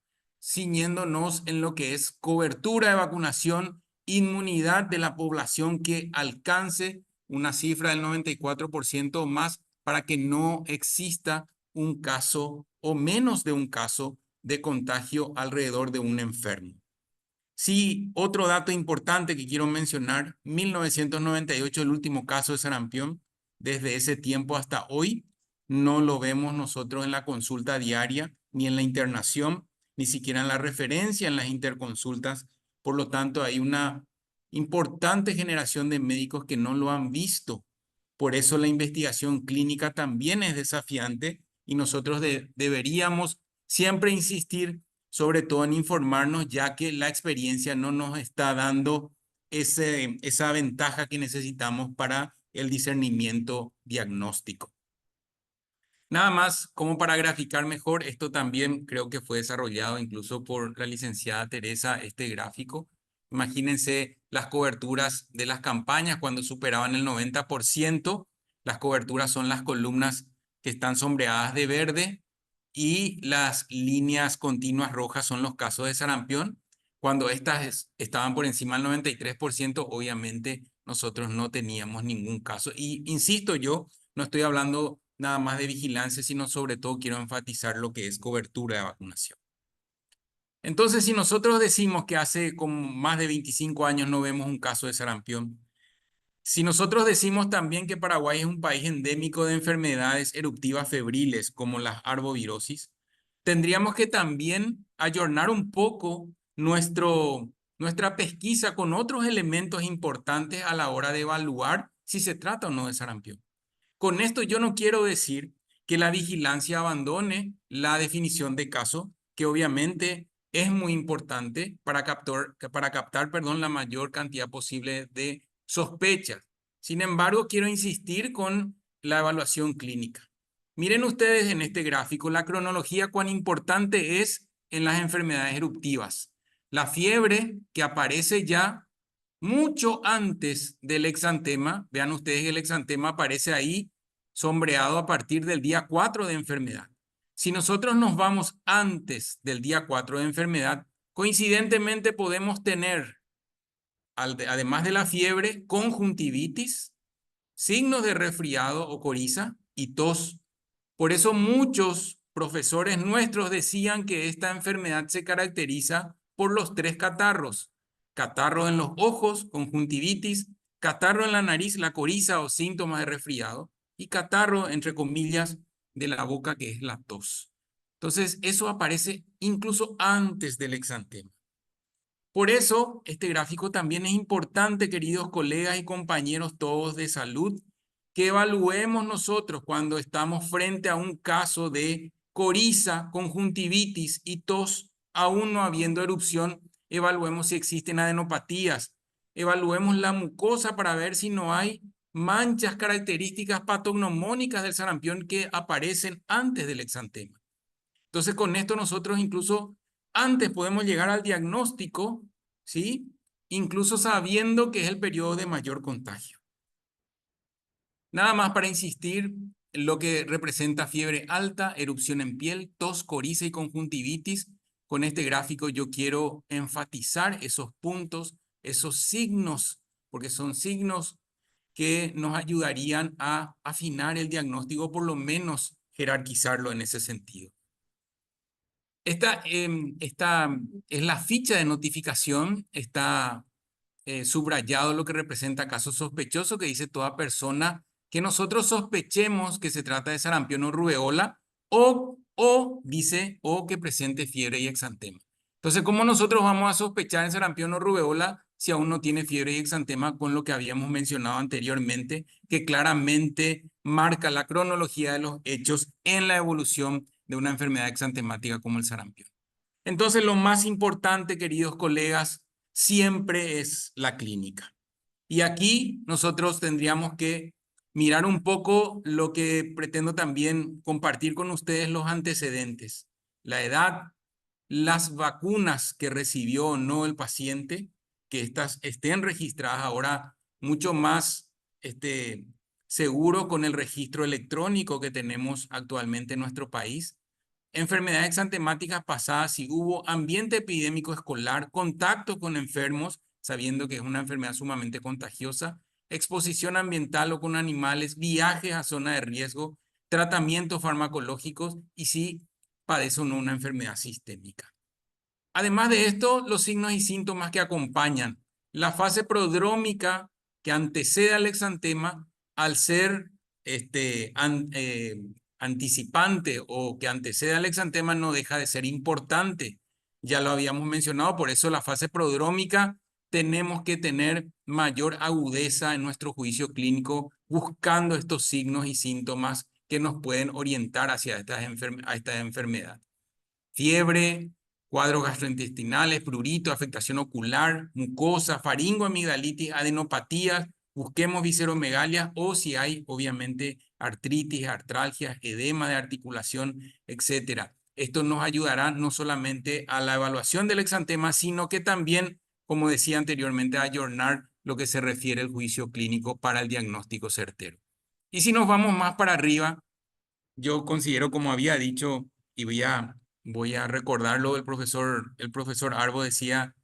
ciñéndonos en lo que es cobertura de vacunación, inmunidad de la población que alcance una cifra del 94% más para que no exista un caso o menos de un caso de contagio alrededor de un enfermo. Sí, otro dato importante que quiero mencionar, 1998 el último caso de sarampión, desde ese tiempo hasta hoy no lo vemos nosotros en la consulta diaria, ni en la internación, ni siquiera en la referencia en las interconsultas. Por lo tanto, hay una importante generación de médicos que no lo han visto. Por eso la investigación clínica también es desafiante y nosotros deberíamos siempre insistir sobre todo en informarnos, ya que la experiencia no nos está dando esa ventaja que necesitamos para el discernimiento diagnóstico. Nada más como para graficar mejor, esto también creo que fue desarrollado incluso por la licenciada Teresa, este gráfico. Imagínense las coberturas de las campañas cuando superaban el 90%. Las coberturas son las columnas que están sombreadas de verde y las líneas continuas rojas son los casos de sarampión. Cuando estas estaban por encima del 93%, obviamente nosotros no teníamos ningún caso. Y insisto, yo no estoy hablando nada más de vigilancia, sino sobre todo quiero enfatizar lo que es cobertura de vacunación. Entonces, si nosotros decimos que hace como más de 25 años no vemos un caso de sarampión, si nosotros decimos también que Paraguay es un país endémico de enfermedades eruptivas febriles como las arbovirosis, tendríamos que también ayornar un poco nuestra pesquisa con otros elementos importantes a la hora de evaluar si se trata o no de sarampión. Con esto yo no quiero decir que la vigilancia abandone la definición de caso, que obviamente es muy importante para captar, la mayor cantidad posible de sospechas. Sin embargo, quiero insistir con la evaluación clínica. Miren ustedes en este gráfico la cronología cuán importante es en las enfermedades eruptivas. La fiebre que aparece ya mucho antes del exantema, vean ustedes que el exantema aparece ahí sombreado a partir del día 4 de enfermedad. Si nosotros nos vamos antes del día 4 de enfermedad, coincidentemente podemos tener, además de la fiebre, conjuntivitis, signos de resfriado o coriza y tos. Por eso muchos profesores nuestros decían que esta enfermedad se caracteriza por los 3 catarros. Catarro en los ojos, conjuntivitis, catarro en la nariz, la coriza o síntomas de resfriado, y catarro, entre comillas, de la boca, que es la tos. Entonces, eso aparece incluso antes del exantema. Por eso, este gráfico también es importante, queridos colegas y compañeros todos de salud, que evaluemos nosotros cuando estamos frente a un caso de coriza, conjuntivitis y tos, aún no habiendo erupción, evaluemos si existen adenopatías, evaluemos la mucosa para ver si no hay manchas características patognomónicas del sarampión que aparecen antes del exantema. Entonces, con esto nosotros incluso antes podemos llegar al diagnóstico, ¿sí? Incluso sabiendo que es el periodo de mayor contagio. Nada más para insistir en lo que representa fiebre alta, erupción en piel, tos, coriza y conjuntivitis. Con este gráfico yo quiero enfatizar esos puntos, esos signos, porque son signos que nos ayudarían a afinar el diagnóstico, por lo menos jerarquizarlo en ese sentido. Esta es la ficha de notificación, está subrayado lo que representa caso sospechoso, que dice toda persona que nosotros sospechemos que se trata de sarampión o rubeola, o dice, o que presente fiebre y exantema. Entonces, ¿cómo nosotros vamos a sospechar en sarampión o rubeola si aún no tiene fiebre y exantema, con lo que habíamos mencionado anteriormente, que claramente marca la cronología de los hechos en la evolución de una enfermedad exantemática como el sarampión? Entonces, lo más importante, queridos colegas, siempre es la clínica. Y aquí nosotros tendríamos que mirar un poco lo que pretendo también compartir con ustedes, los antecedentes, la edad, las vacunas que recibió o no el paciente, que estas estén registradas ahora mucho más seguro con el registro electrónico que tenemos actualmente en nuestro país. Enfermedades exantemáticas pasadas, si hubo ambiente epidémico escolar, contacto con enfermos, sabiendo que es una enfermedad sumamente contagiosa, exposición ambiental o con animales, viajes a zona de riesgo, tratamientos farmacológicos y si padece o no una enfermedad sistémica. Además de esto, los signos y síntomas que acompañan la fase prodrómica que antecede al exantema, al ser anticipante o que antecede al exantema, no deja de ser importante. Ya lo habíamos mencionado, por eso la fase prodrómica tenemos que tener mayor agudeza en nuestro juicio clínico, buscando estos signos y síntomas que nos pueden orientar hacia esta enfermedad. Fiebre, cuadros gastrointestinales, prurito, afectación ocular, mucosa, faringoamigdalitis, adenopatías, busquemos visceromegalia o si hay, obviamente, artritis, artralgias, edema de articulación, etcétera. Esto nos ayudará no solamente a la evaluación del exantema, sino que también, como decía anteriormente, a ayornar lo que se refiere al juicio clínico para el diagnóstico certero. Y si nos vamos más para arriba, yo considero, como había dicho, y voy a recordarlo, el profesor Arbo decía,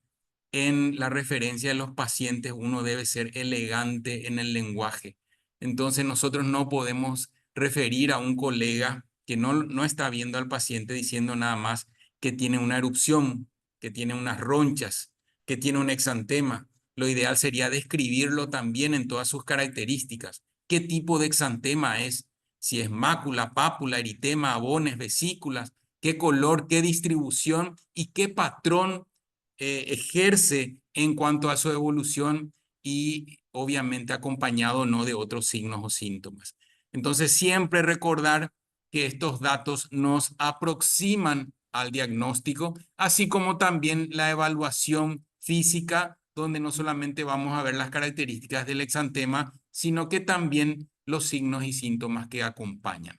en la referencia de los pacientes uno debe ser elegante en el lenguaje. Entonces nosotros no podemos referir a un colega que no está viendo al paciente diciendo nada más que tiene una erupción, que tiene unas ronchas, que tiene un exantema. Lo ideal sería describirlo también en todas sus características. ¿Qué tipo de exantema es? Si es mácula, pápula, eritema, abones, vesículas, qué color, qué distribución y qué patrón ejerce en cuanto a su evolución y obviamente acompañado no de otros signos o síntomas. Entonces siempre recordar que estos datos nos aproximan al diagnóstico, así como también la evaluación física, donde no solamente vamos a ver las características del exantema, sino que también los signos y síntomas que acompañan.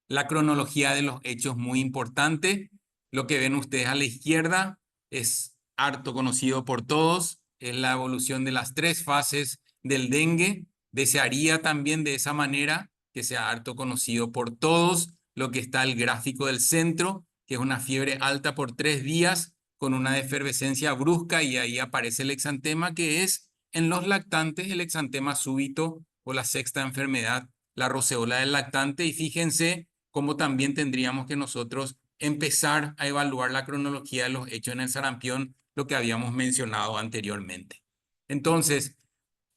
La cronología de los hechos muy importante. Lo que ven ustedes a la izquierda es harto conocido por todos. Es la evolución de las 3 fases del dengue. Desearía también de esa manera que sea harto conocido por todos. Lo que está el gráfico del centro, que es una fiebre alta por 3 días con una efervescencia brusca y ahí aparece el exantema, que es en los lactantes el exantema súbito o la sexta enfermedad, la roceola del lactante. Y fíjense cómo también tendríamos que nosotros empezar a evaluar la cronología de los hechos en el sarampión, lo que habíamos mencionado anteriormente. Entonces,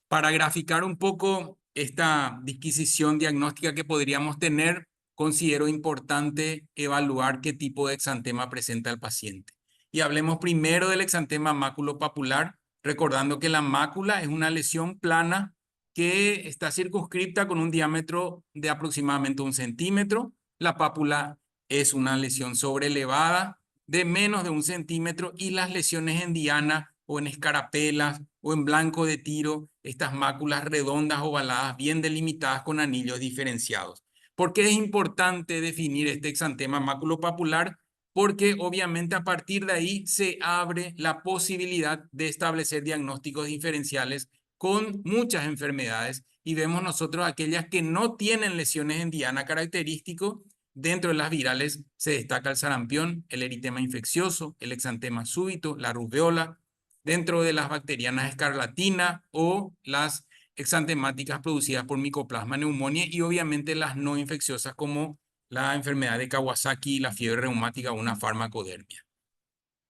para graficar un poco esta disquisición diagnóstica que podríamos tener, considero importante evaluar qué tipo de exantema presenta el paciente. Y hablemos primero del exantema maculopapular, recordando que la mácula es una lesión plana que está circunscripta con un diámetro de aproximadamente 1 centímetro. La pápula es una lesión sobrelevada de menos de 1 centímetro y las lesiones en diana o en escarapelas o en blanco de tiro, estas máculas redondas ovaladas bien delimitadas con anillos diferenciados. ¿Por qué es importante definir este exantema maculopapular? Porque obviamente a partir de ahí se abre la posibilidad de establecer diagnósticos diferenciales con muchas enfermedades y vemos nosotros aquellas que no tienen lesiones en diana característico. Dentro de las virales se destaca el sarampión, el eritema infeccioso, el exantema súbito, la rubeola. Dentro de las bacterianas escarlatina o las exantemáticas producidas por Mycoplasma pneumoniae y obviamente las no infecciosas como la enfermedad de Kawasaki y la fiebre reumática o una farmacodermia.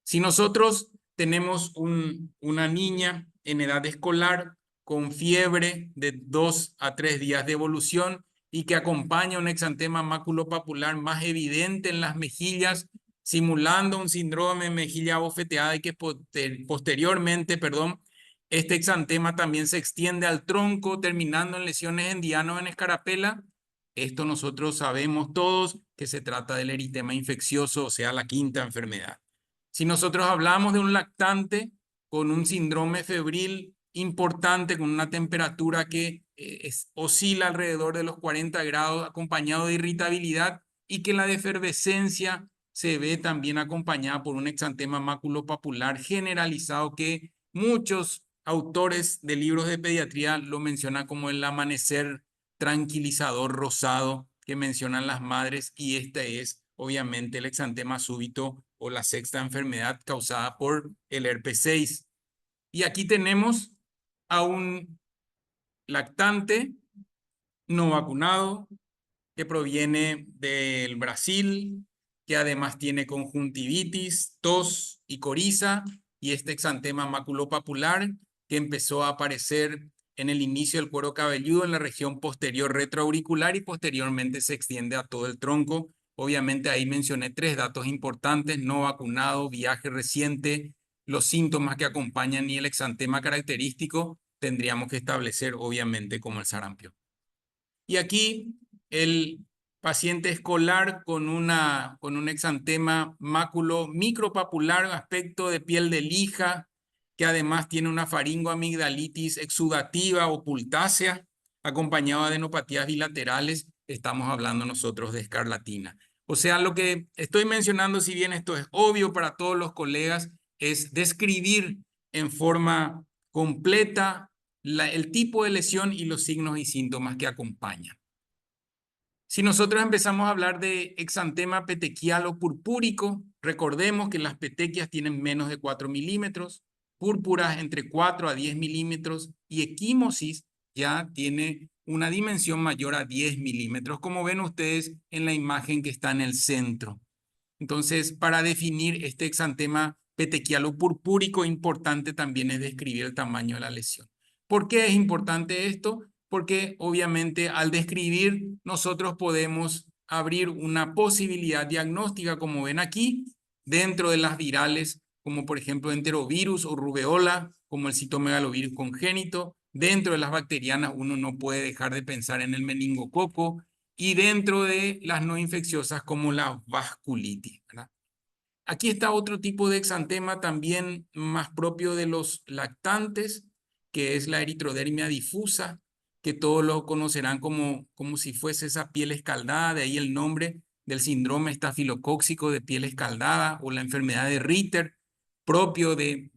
Si nosotros tenemos una niña en edad escolar con fiebre de 2 a 3 días de evolución y que acompaña un exantema maculopapular más evidente en las mejillas, simulando un síndrome de mejilla abofeteada y que posteriormente, este exantema también se extiende al tronco, terminando en lesiones en diana o en escarapela. Esto nosotros sabemos todos que se trata del eritema infeccioso, o sea, la quinta enfermedad. Si nosotros hablamos de un lactante con un síndrome febril importante, con una temperatura que oscila alrededor de los 40 grados, acompañado de irritabilidad, y que la defervescencia se ve también acompañada por un exantema maculopapular generalizado que muchos autores de libros de pediatría lo mencionan como el amanecer tranquilizador rosado que mencionan las madres, y este es obviamente el exantema súbito o la sexta enfermedad causada por el herpes 6. Y aquí tenemos a un lactante no vacunado que proviene del Brasil, que además tiene conjuntivitis, tos y coriza, y este exantema maculopapular que empezó a aparecer en el inicio del cuero cabelludo en la región posterior retroauricular y posteriormente se extiende a todo el tronco. Obviamente ahí mencioné 3 datos importantes: no vacunado, viaje reciente, los síntomas que acompañan y el exantema característico tendríamos que establecer obviamente como el sarampión. Y aquí el paciente escolar con un exantema máculo micropapular, aspecto de piel de lija, que además tiene una faringoamigdalitis exudativa o pultácea, acompañado de adenopatías bilaterales, estamos hablando nosotros de escarlatina. O sea, lo que estoy mencionando, si bien esto es obvio para todos los colegas, es describir en forma completa el tipo de lesión y los signos y síntomas que acompañan. Si nosotros empezamos a hablar de exantema petequial o purpúrico, recordemos que las petequias tienen menos de 4 milímetros, púrpuras entre 4 a 10 milímetros y equimosis ya tiene una dimensión mayor a 10 milímetros, como ven ustedes en la imagen que está en el centro. Entonces, para definir este exantema petequial o purpúrico, importante también es describir el tamaño de la lesión. ¿Por qué es importante esto? Porque obviamente al describir nosotros podemos abrir una posibilidad diagnóstica, como ven aquí, dentro de las virales, como por ejemplo enterovirus o rubeola, como el citomegalovirus congénito. Dentro de las bacterianas uno no puede dejar de pensar en el meningococo, y dentro de las no infecciosas como la vasculitis, ¿verdad? Aquí está otro tipo de exantema también más propio de los lactantes, que es la eritrodermia difusa, que todos lo conocerán como si fuese esa piel escaldada, de ahí el nombre del síndrome estafilocóxico de piel escaldada o la enfermedad de Ritter, propio de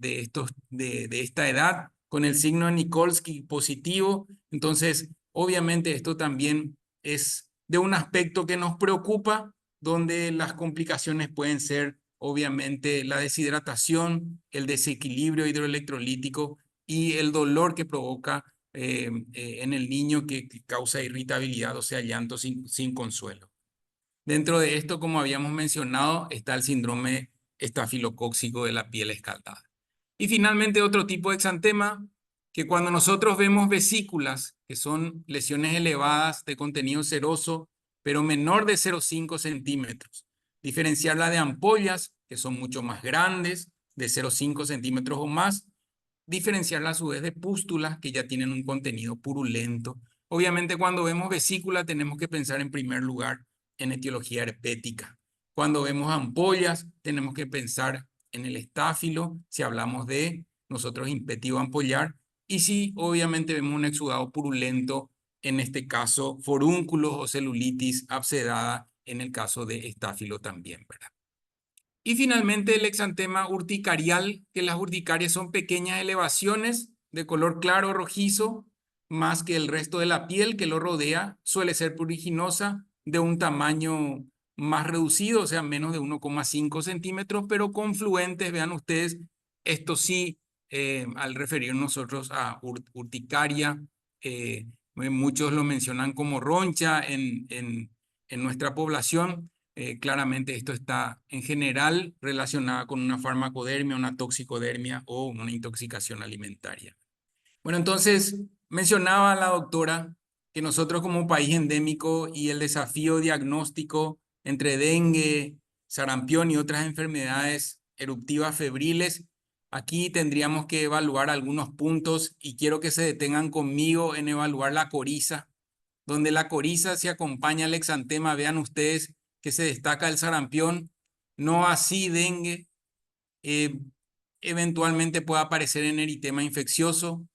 esta edad, con el signo de Nikolsky positivo. Entonces, obviamente esto también es de un aspecto que nos preocupa, donde las complicaciones pueden ser obviamente la deshidratación, el desequilibrio hidroelectrolítico y el dolor que provoca en el niño que causa irritabilidad, o sea, llanto sin consuelo. Dentro de esto, como habíamos mencionado, está el síndrome estafilocóxico de la piel escaldada. Y finalmente otro tipo de exantema, que cuando nosotros vemos vesículas, que son lesiones elevadas de contenido seroso, pero menor de 0,5 centímetros, diferenciarla de ampollas, que son mucho más grandes, de 0,5 centímetros o más, diferenciarla a su vez de pústulas, que ya tienen un contenido purulento. Obviamente cuando vemos vesícula tenemos que pensar en primer lugar en etiología herpética. Cuando vemos ampollas tenemos que pensar en el estáfilo, si hablamos de nosotros impetigo ampollar, y si obviamente vemos un exudado purulento, en este caso forúnculos o celulitis abscedada, en el caso de estáfilo también, ¿verdad? Y finalmente el exantema urticarial, que las urticarias son pequeñas elevaciones de color claro rojizo, más que el resto de la piel que lo rodea, suele ser pruriginosa, de un tamaño más reducido, o sea, menos de 1,5 centímetros, pero confluentes, vean ustedes, esto sí, al referirnos nosotros a urticaria, muchos lo mencionan como roncha en nuestra población. Claramente esto está en general relacionado con una farmacodermia, una toxicodermia o una intoxicación alimentaria. Bueno, entonces mencionaba la doctora que nosotros como país endémico y el desafío diagnóstico entre dengue, sarampión y otras enfermedades eruptivas febriles, aquí tendríamos que evaluar algunos puntos y quiero que se detengan conmigo en evaluar la coriza, donde la coriza se acompaña al exantema. Vean ustedes que se destaca el sarampión, no así dengue. Eventualmente puede aparecer en eritema infeccioso.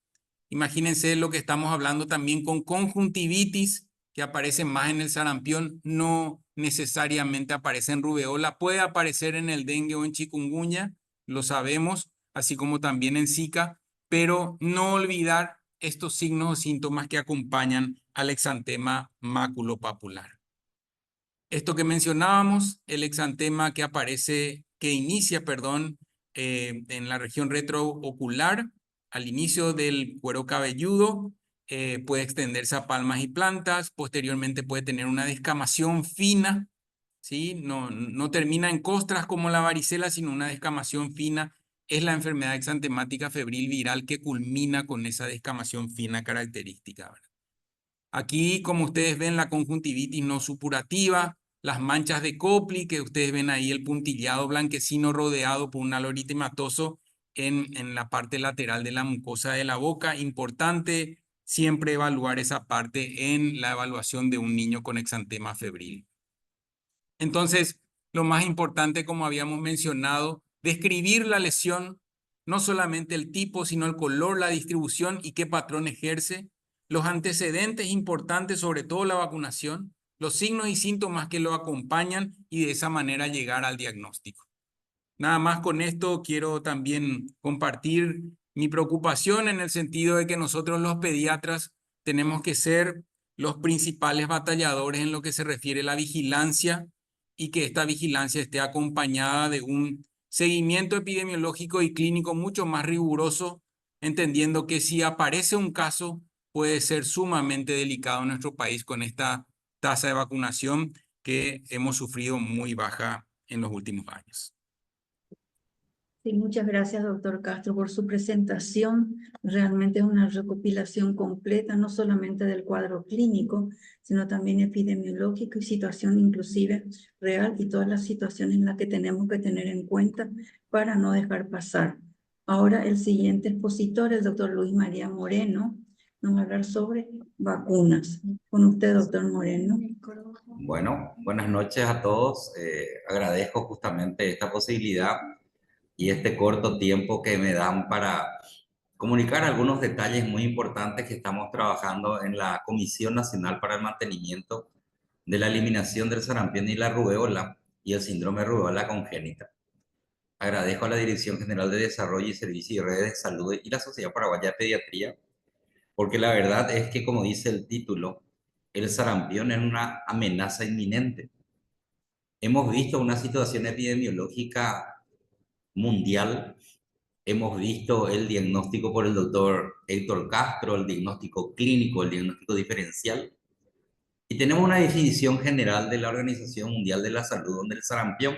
Imagínense lo que estamos hablando también con conjuntivitis, que aparece más en el sarampión, no necesariamente aparece en rubeola, puede aparecer en el dengue o en chikungunya, lo sabemos, así como también en Zika, pero no olvidar estos signos o síntomas que acompañan al exantema maculopapular. Esto que mencionábamos, el exantema que inicia, en la región retroocular, al inicio del cuero cabelludo, puede extenderse a palmas y plantas, posteriormente puede tener una descamación fina, ¿sí? No termina en costras como la varicela, sino una descamación fina. Es la enfermedad exantemática febril viral que culmina con esa descamación fina característica, ¿verdad? Aquí, como ustedes ven, la conjuntivitis no supurativa, las manchas de Kopli, que ustedes ven ahí el puntillado blanquecino rodeado por un halo eritematoso en la parte lateral de la mucosa de la boca. Importante siempre evaluar esa parte en la evaluación de un niño con exantema febril. Entonces, lo más importante, como habíamos mencionado, describir la lesión. no solamente el tipo, sino el color, la distribución y qué patrón ejerce, los antecedentes importantes, sobre todo la vacunación, los signos y síntomas que lo acompañan y de esa manera llegar al diagnóstico. Nada más con esto quiero también compartir mi preocupación en el sentido de que nosotros los pediatras tenemos que ser los principales batalladores en lo que se refiere a la vigilancia y que esta vigilancia esté acompañada de un seguimiento epidemiológico y clínico mucho más riguroso, entendiendo que si aparece un caso puede ser sumamente delicado en nuestro país con esta tasa de vacunación que hemos sufrido muy baja en los últimos años. Sí, muchas gracias, doctor Castro, por su presentación. Realmente es una recopilación completa, no solamente del cuadro clínico, sino también epidemiológico y situación inclusive real y todas las situaciones en las que tenemos que tener en cuenta para no dejar pasar. Ahora el siguiente expositor, el doctor Luis María Moreno, nos va a hablar sobre vacunas. Con usted, doctor Moreno. Bueno, buenas noches a todos. Agradezco justamente esta posibilidad y este corto tiempo que me dan para comunicar algunos detalles muy importantes que estamos trabajando en la Comisión Nacional para el Mantenimiento de la Eliminación del Sarampión y la Rubéola y el síndrome de rubéola congénita. Agradezco a la Dirección General de Desarrollo y Servicios y Redes de Salud y la Sociedad Paraguaya de Pediatría, porque la verdad es que, como dice el título, el sarampión es una amenaza inminente. Hemos visto una situación epidemiológica mundial. Hemos visto el diagnóstico por el doctor Héctor Castro, el diagnóstico clínico, el diagnóstico diferencial. Y tenemos una definición general de la Organización Mundial de la Salud, donde el sarampión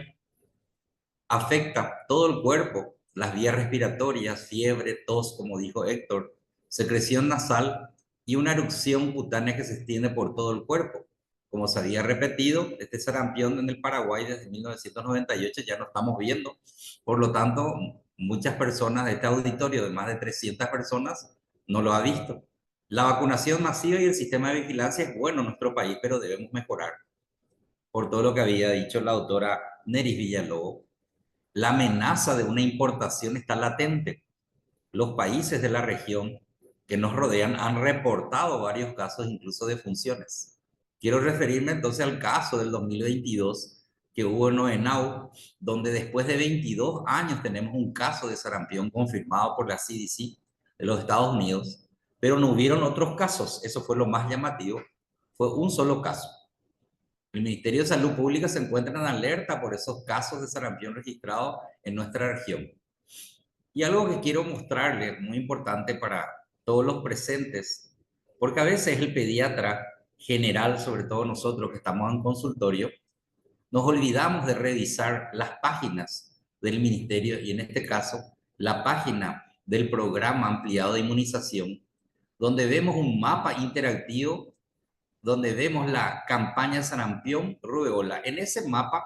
afecta todo el cuerpo, las vías respiratorias, fiebre, tos, como dijo Héctor, secreción nasal y una erupción cutánea que se extiende por todo el cuerpo. Como se había repetido, este sarampión en el Paraguay desde 1998 ya no estamos viendo. Por lo tanto, muchas personas de este auditorio de más de 300 personas no lo ha visto. La vacunación masiva y el sistema de vigilancia es bueno en nuestro país, pero debemos mejorar. Por todo lo que había dicho la doctora Neris Villalobos, la amenaza de una importación está latente. Los países de la región que nos rodean han reportado varios casos incluso de funciones. Quiero referirme entonces al caso del 2022 que hubo en Oenau, donde después de 22 años tenemos un caso de sarampión confirmado por la CDC de los Estados Unidos, pero no hubieron otros casos. Eso fue lo más llamativo. Fue un solo caso. El Ministerio de Salud Pública se encuentra en alerta por esos casos de sarampión registrados en nuestra región. Y algo que quiero mostrarles, muy importante para todos los presentes, porque a veces el pediatra general, sobre todo nosotros que estamos en consultorio, nos olvidamos de revisar las páginas del ministerio y en este caso la página del programa ampliado de inmunización, donde vemos un mapa interactivo, donde vemos la campaña sarampión, rubéola. En ese mapa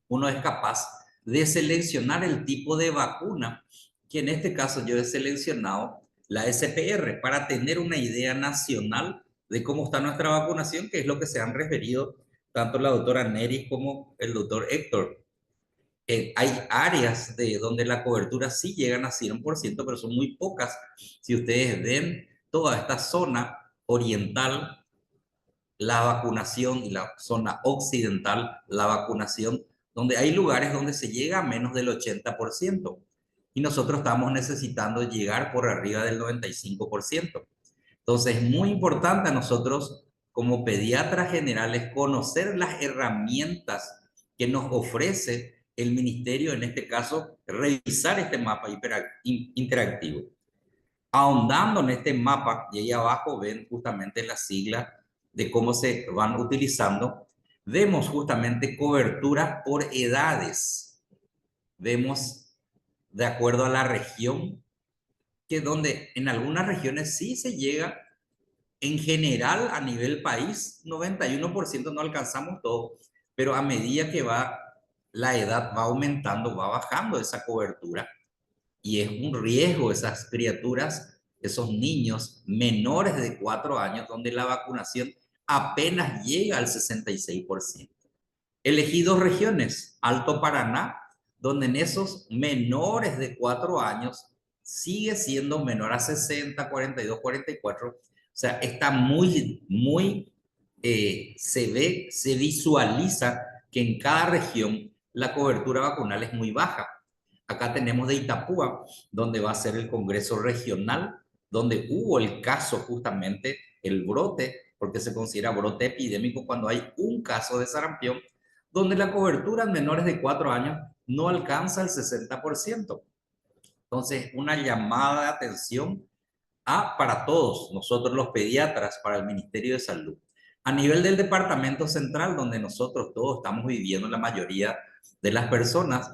uno es capaz de seleccionar el tipo de vacuna, que en este caso yo he seleccionado la SPR, para tener una idea nacional de cómo está nuestra vacunación, que es lo que se han referido tanto la doctora Neris como el doctor Héctor. Hay áreas donde la cobertura sí llegan a 100%, pero son muy pocas. Si ustedes ven toda esta zona oriental, la vacunación, y la zona occidental, la vacunación, donde hay lugares donde se llega a menos del 80%. Y nosotros estamos necesitando llegar por arriba del 95%. Entonces es muy importante a nosotros como pediatras generales conocer las herramientas que nos ofrece el ministerio, en este caso, revisar este mapa interactivo. Ahondando en este mapa, y ahí abajo ven justamente las siglas de cómo se van utilizando, vemos justamente cobertura por edades. Vemos de acuerdo a la región, que donde en algunas regiones sí se llega, en general a nivel país, 91% no alcanzamos todo, pero a medida que la edad va aumentando, va bajando esa cobertura. Y es un riesgo esas criaturas, esos niños menores de 4 años, donde la vacunación apenas llega al 66%. Elegí 2 regiones, Alto Paraná, donde en esos menores de 4 años sigue siendo menor a 60, 42, 44. O sea, está se visualiza que en cada región la cobertura vacunal es muy baja. Acá tenemos de Itapúa, donde va a ser el Congreso Regional, donde hubo el caso justamente, el brote, porque se considera brote epidémico cuando hay un caso de sarampión, donde la cobertura en menores de 4 años no alcanza el 60%. Entonces, una llamada de atención para todos, nosotros los pediatras, para el Ministerio de Salud. A nivel del Departamento Central, donde nosotros todos estamos viviendo, la mayoría de las personas,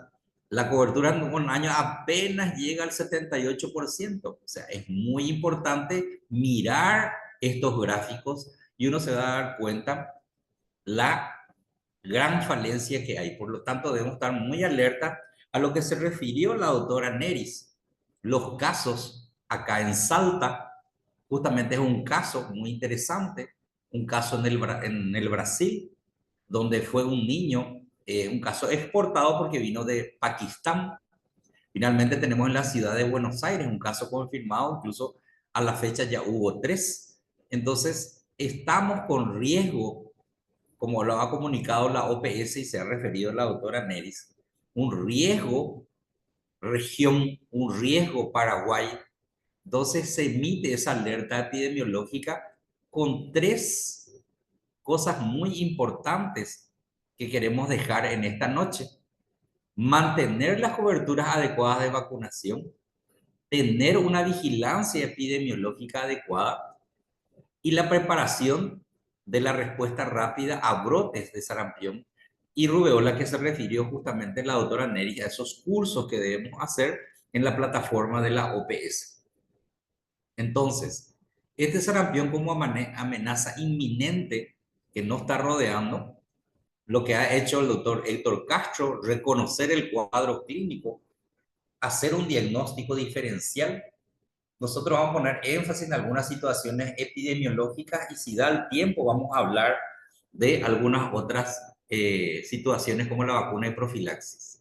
la cobertura en un año apenas llega al 78%. O sea, es muy importante mirar estos gráficos y uno se va a dar cuenta la gran falencia que hay. Por lo tanto, debemos estar muy alerta a lo que se refirió la doctora Neris. Los casos acá en Salta, justamente es un caso muy interesante, un caso en el Brasil, donde fue un niño, un caso exportado porque vino de Pakistán. Finalmente tenemos en la ciudad de Buenos Aires un caso confirmado, incluso a la fecha ya hubo 3. Entonces, estamos con riesgo, como lo ha comunicado la OPS y se ha referido la doctora Neris, un riesgo región, un riesgo Paraguay. Entonces se emite esa alerta epidemiológica con 3 cosas muy importantes que queremos dejar en esta noche. Mantener las coberturas adecuadas de vacunación, tener una vigilancia epidemiológica adecuada y la preparación de la respuesta rápida a brotes de sarampión y rubeola, que se refirió justamente la doctora Neri, a esos cursos que debemos hacer en la plataforma de la OPS. Entonces, este sarampión como amenaza inminente que nos está rodeando, lo que ha hecho el doctor Héctor Castro, reconocer el cuadro clínico, hacer un diagnóstico diferencial. Nosotros vamos a poner énfasis en algunas situaciones epidemiológicas y si da el tiempo vamos a hablar de algunas otras situaciones como la vacuna de profilaxis.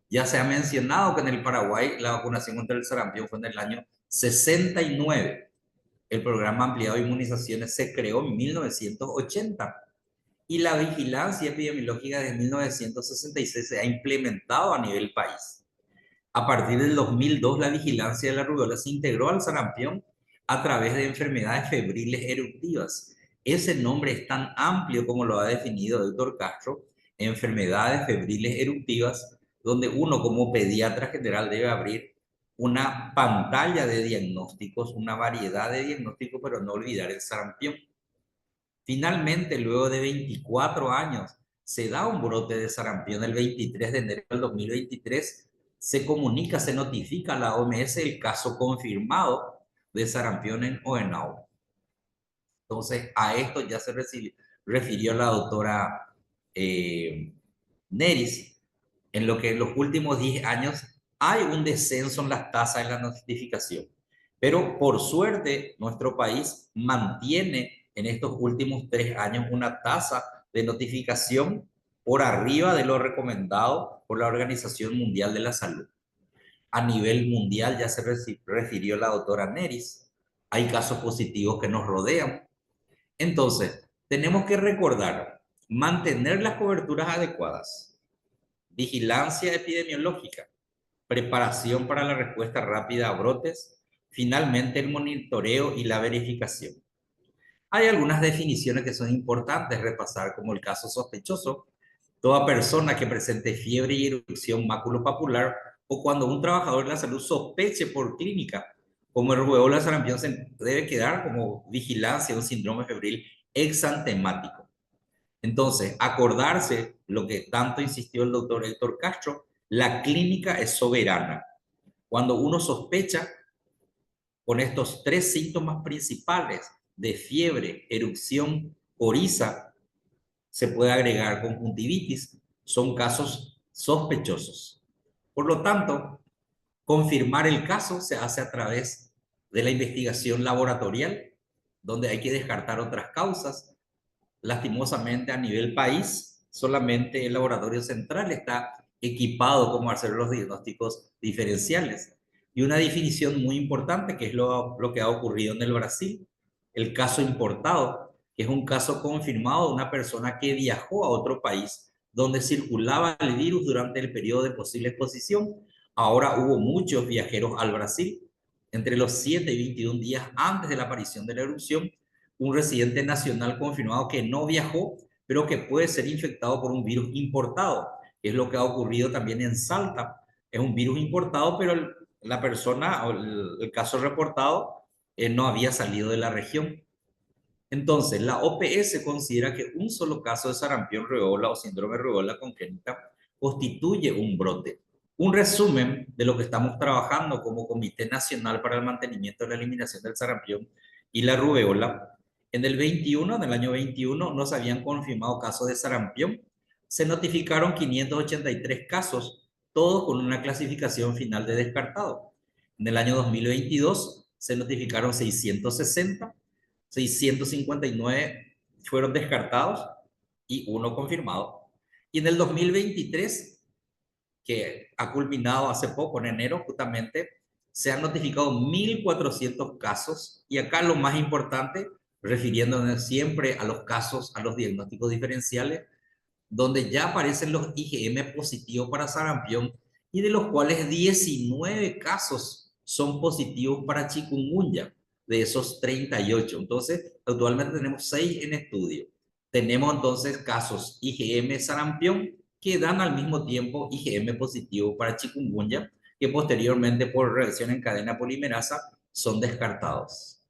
Ya se ha mencionado que en el Paraguay la vacunación contra el sarampión fue en el año 69. El programa ampliado de inmunizaciones se creó en 1980 y la vigilancia epidemiológica desde 1966 se ha implementado a nivel país. A partir del 2002, la vigilancia de la rubiola se integró al sarampión a través de enfermedades febriles eruptivas. Ese nombre es tan amplio como lo ha definido el doctor Castro, enfermedades febriles eruptivas, donde uno como pediatra general debe abrir una pantalla de diagnósticos, una variedad de diagnósticos, pero no olvidar el sarampión. Finalmente, luego de 24 años, se da un brote de sarampión el 23 de enero del 2023. Se comunica, se notifica a la OMS el caso confirmado de sarampión en Oenau. Entonces, a esto ya se refirió la doctora Neris, en lo que en los últimos 10 años hay un descenso en las tasas de la notificación. Pero por suerte, nuestro país mantiene en estos últimos 3 años una tasa de notificación por arriba de lo recomendado por la Organización Mundial de la Salud. A nivel mundial ya se refirió la doctora Neris. Hay casos positivos que nos rodean. Entonces, tenemos que recordar, mantener las coberturas adecuadas, vigilancia epidemiológica, preparación para la respuesta rápida a brotes, finalmente el monitoreo y la verificación. Hay algunas definiciones que son importantes repasar, como el caso sospechoso, toda persona que presente fiebre y erupción maculopapular o cuando un trabajador de la salud sospeche por clínica, como el rubeola sarampión, se debe quedar como vigilancia, un síndrome febril exantemático. Entonces, acordarse lo que tanto insistió el doctor Héctor Castro, la clínica es soberana. Cuando uno sospecha con estos 3 síntomas principales de fiebre, erupción, coriza, se puede agregar conjuntivitis, son casos sospechosos. Por lo tanto, confirmar el caso se hace a través de la investigación laboratorial, donde hay que descartar otras causas. Lastimosamente, a nivel país, solamente el laboratorio central está equipado como hacer los diagnósticos diferenciales. Y una definición muy importante, que es lo que ha ocurrido en el Brasil, el caso importado, que es un caso confirmado de una persona que viajó a otro país donde circulaba el virus durante el periodo de posible exposición. Ahora hubo muchos viajeros al Brasil. Entre los 7 y 21 días antes de la aparición de la erupción, un residente nacional confirmado que no viajó, pero que puede ser infectado por un virus importado, que es lo que ha ocurrido también en Salta. Es un virus importado, pero la persona o el caso reportado no había salido de la región. Entonces, la OPS considera que un solo caso de sarampión, rubeola o síndrome de rubeola congénita constituye un brote. Un resumen de lo que estamos trabajando como Comité Nacional para el Mantenimiento de la Eliminación del Sarampión y la Rubeola. En el año 21, no se habían confirmado casos de sarampión. Se notificaron 583 casos, todos con una clasificación final de descartado. En el año 2022 se notificaron 660, 659 fueron descartados y uno confirmado. Y en el 2023, que ha culminado hace poco, en enero justamente, se han notificado 1.400 casos. Y acá lo más importante, refiriéndonos siempre a los casos, a los diagnósticos diferenciales, donde ya aparecen los IgM positivos para sarampión y de los cuales 19 casos son positivos para chikungunya, de esos 38. Entonces, actualmente tenemos 6 en estudio. Tenemos entonces casos IgM sarampión que dan al mismo tiempo IgM positivo para chikungunya, que posteriormente por reacción en cadena polimerasa son descartados.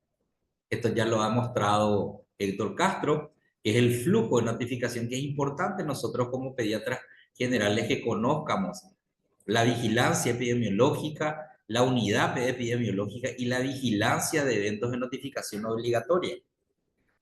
Esto ya lo ha mostrado Héctor Castro, que es el flujo de notificación, que es importante nosotros como pediatras generales que conozcamos la vigilancia epidemiológica, la unidad epidemiológica y la vigilancia de eventos de notificación obligatoria.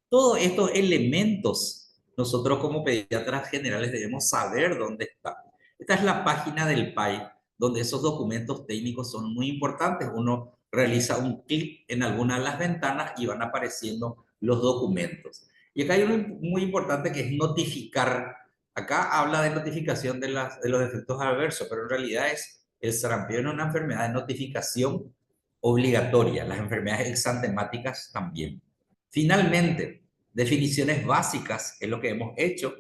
Todos estos elementos nosotros como pediatras generales debemos saber dónde están. Esta es la página del PAI, donde esos documentos técnicos son muy importantes. Uno realiza un clic en alguna de las ventanas y van apareciendo los documentos. Y acá hay uno muy importante que es notificar. Acá habla de notificación de los efectos adversos, pero en realidad el sarampión es una enfermedad de notificación obligatoria. Las enfermedades exantemáticas también. Finalmente, definiciones básicas es lo que hemos hecho.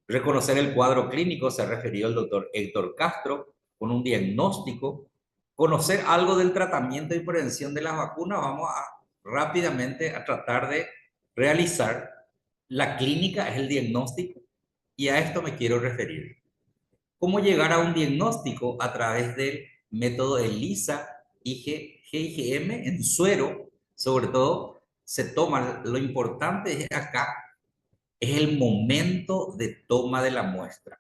Reconocer el cuadro clínico, se ha referido el doctor Héctor Castro, con un diagnóstico. Conocer algo del tratamiento y prevención de las vacunas. Vamos rápidamente a tratar de realizar. La clínica es el diagnóstico y a esto me quiero referir. ¿Cómo llegar a un diagnóstico? A través del método ELISA, GIGM, en suero, sobre todo, se toma. Lo importante acá es el momento de toma de la muestra.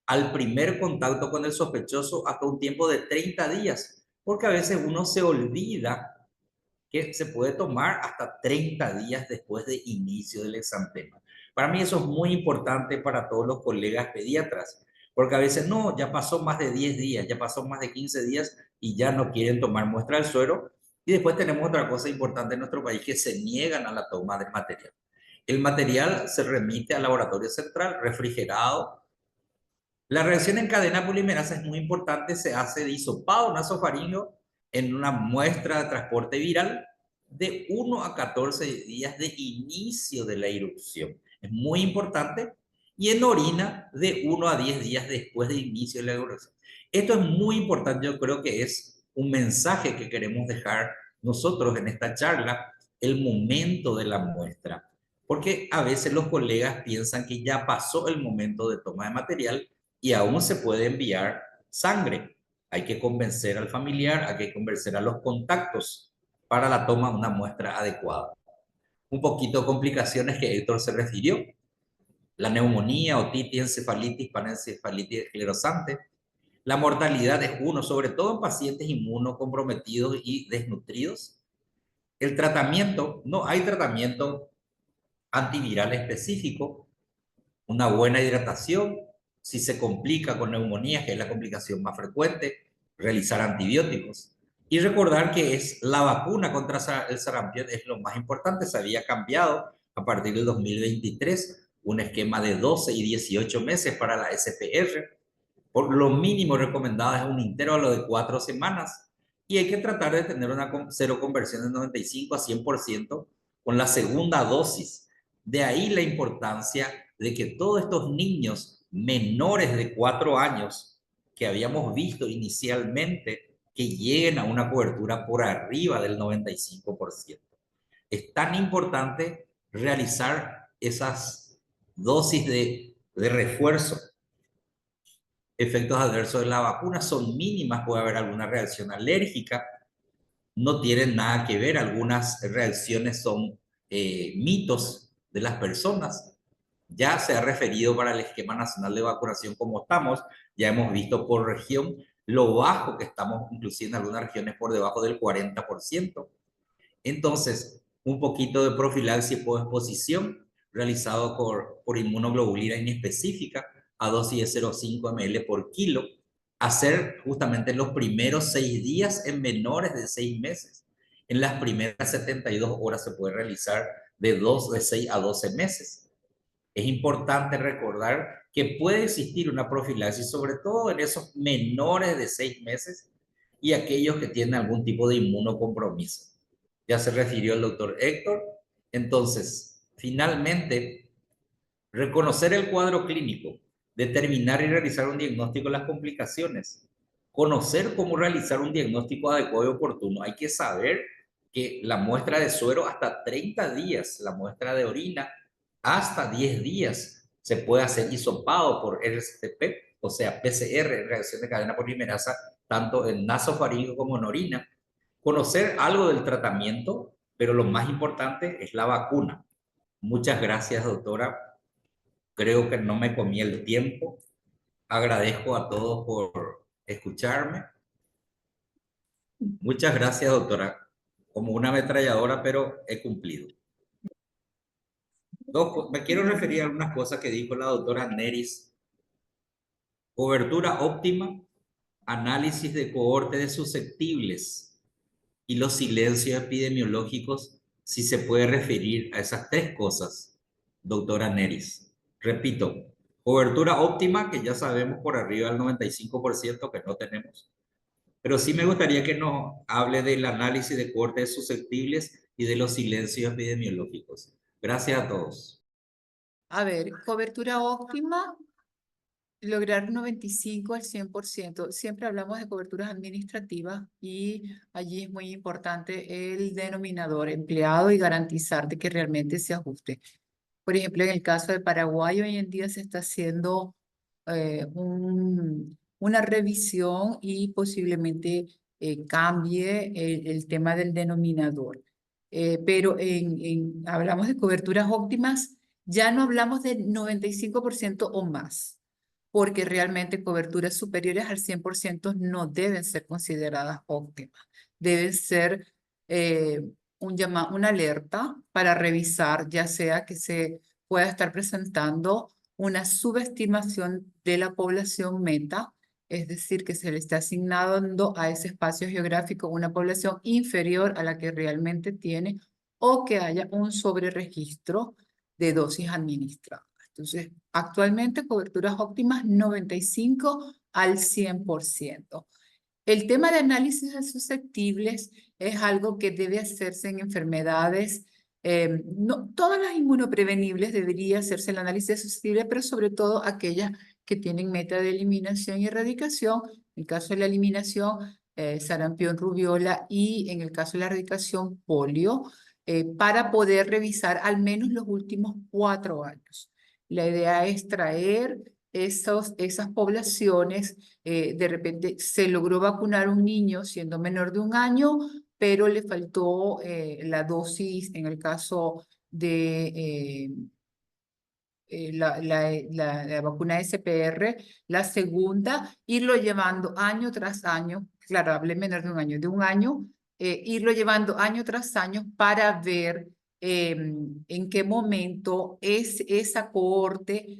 Al primer contacto con el sospechoso, hasta un tiempo de 30 días, porque a veces uno se olvida que se puede tomar hasta 30 días después de inicio del exantema. Para mí eso es muy importante para todos los colegas pediatras, porque a veces no, ya pasó más de 10 días, ya pasó más de 15 días y ya no quieren tomar muestra del suero. Y después tenemos otra cosa importante en nuestro país, que se niegan a la toma del material. El material se remite al laboratorio central, refrigerado. La reacción en cadena polimerasa es muy importante, se hace de hisopado nasofaríngeo en una muestra de transporte viral de 1 a 14 días de inicio de la erupción. Es muy importante. Y en orina de 1 a 10 días después de inicio de la erupción. Esto es muy importante, yo creo que es un mensaje que queremos dejar nosotros en esta charla, el momento de la muestra. Porque a veces los colegas piensan que ya pasó el momento de toma de material y aún se puede enviar sangre. Hay que convencer al familiar, hay que convencer a los contactos para la toma de una muestra adecuada. Un poquito de complicaciones que Héctor se refirió. La neumonía, otitis, encefalitis, panencefalitis esclerosante. La mortalidad es 1, sobre todo en pacientes inmunocomprometidos y desnutridos. El tratamiento, no hay tratamiento antiviral específico. Una buena hidratación. Si se complica con neumonía, que es la complicación más frecuente, realizar antibióticos. Y recordar que es la vacuna contra el sarampión es lo más importante. Se había cambiado a partir del 2023 un esquema de 12 y 18 meses para la SPR. Por lo mínimo recomendado es un intervalo de 4 semanas y hay que tratar de tener una seroconversión de 95 a 100% con la segunda dosis. De ahí la importancia de que todos estos niños menores de 4 años que habíamos visto inicialmente que lleguen a una cobertura por arriba del 95%. Es tan importante realizar esas dosis de refuerzo. Efectos adversos de la vacuna son mínimas, puede haber alguna reacción alérgica, no tienen nada que ver, algunas reacciones son mitos de las personas. Ya se ha referido para el esquema nacional de vacunación como estamos, ya hemos visto por región lo bajo que estamos, inclusive en algunas regiones por debajo del 40%. Entonces, un poquito de profilaxis por exposición realizado por inmunoglobulina inespecífica a dosis de 0,5 ml por kilo, hacer justamente los primeros 6 días en menores de 6 meses. En las primeras 72 horas se puede realizar de 6 a 12 meses. Es importante recordar que puede existir una profilaxis, sobre todo en esos menores de 6 meses y aquellos que tienen algún tipo de inmunocompromiso. Ya se refirió el doctor Héctor. Entonces, finalmente, reconocer el cuadro clínico, determinar y realizar un diagnóstico de las complicaciones, conocer cómo realizar un diagnóstico adecuado y oportuno. Hay que saber que la muestra de suero hasta 30 días, la muestra de orina hasta 10 días, se puede hacer hisopado por RCTP, o sea, PCR, reacción de cadena polimerasa, tanto en nasofaríngeo como en orina. Conocer algo del tratamiento, pero lo más importante es la vacuna. Muchas gracias, doctora. Creo que no me comí el tiempo. Agradezco a todos por escucharme. Muchas gracias, doctora. Como una ametralladora, pero he cumplido. Me quiero referir a algunas cosas que dijo la doctora Neris. Cobertura óptima, análisis de cohorte de susceptibles y los silencios epidemiológicos, si se puede referir a esas 3 cosas, doctora Neris. Repito, cobertura óptima, que ya sabemos por arriba del 95% que no tenemos, pero sí me gustaría que nos hable del análisis de cohortes susceptibles y de los silencios epidemiológicos. Gracias a todos. A ver, cobertura óptima, lograr 95 al 100%. Siempre hablamos de coberturas administrativas y allí es muy importante el denominador empleado y garantizar de que realmente se ajuste. Por ejemplo, en el caso de Paraguay, hoy en día se está haciendo una revisión y posiblemente cambie el tema del denominador. Pero hablamos de coberturas óptimas, ya no hablamos de 95% o más, porque realmente coberturas superiores al 100% no deben ser consideradas óptimas. Deben ser una alerta para revisar, ya sea que se pueda estar presentando una subestimación de la población meta, es decir, que se le está asignando a ese espacio geográfico una población inferior a la que realmente tiene, o que haya un sobreregistro de dosis administradas. Entonces, actualmente coberturas óptimas 95 al 100%. El tema de análisis de susceptibles es algo que debe hacerse en enfermedades, no todas las inmunoprevenibles debería hacerse el análisis de susceptibles, pero sobre todo aquellas que tienen meta de eliminación y erradicación. En el caso de la eliminación, sarampión, rubiola, y en el caso de la erradicación, polio, para poder revisar al menos los últimos 4 años. La idea es traer esas poblaciones. De repente se logró vacunar a un niño siendo menor de 1 año, pero le faltó la dosis, en el caso de la vacuna SPR, la segunda, irlo llevando año tras año, claro, hablé menor de 1 año, irlo llevando año tras año para ver en qué momento esa cohorte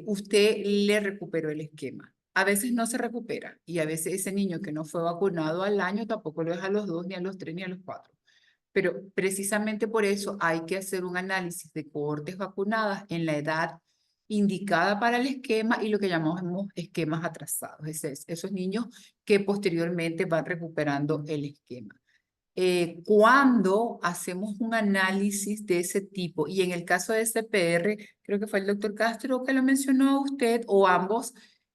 usted le recuperó el esquema. A veces no se recupera y a veces ese niño que no fue vacunado al año tampoco lo deja a los 2, ni a los 3, ni a los 4. Pero precisamente por eso hay que hacer un análisis de cohortes vacunadas en la edad indicada para el esquema y lo que llamamos esquemas atrasados. Esos niños que posteriormente van recuperando el esquema. Cuando hacemos un análisis de ese tipo, y en el caso de CPR, creo que fue el doctor Castro que lo mencionó a usted, o ambos,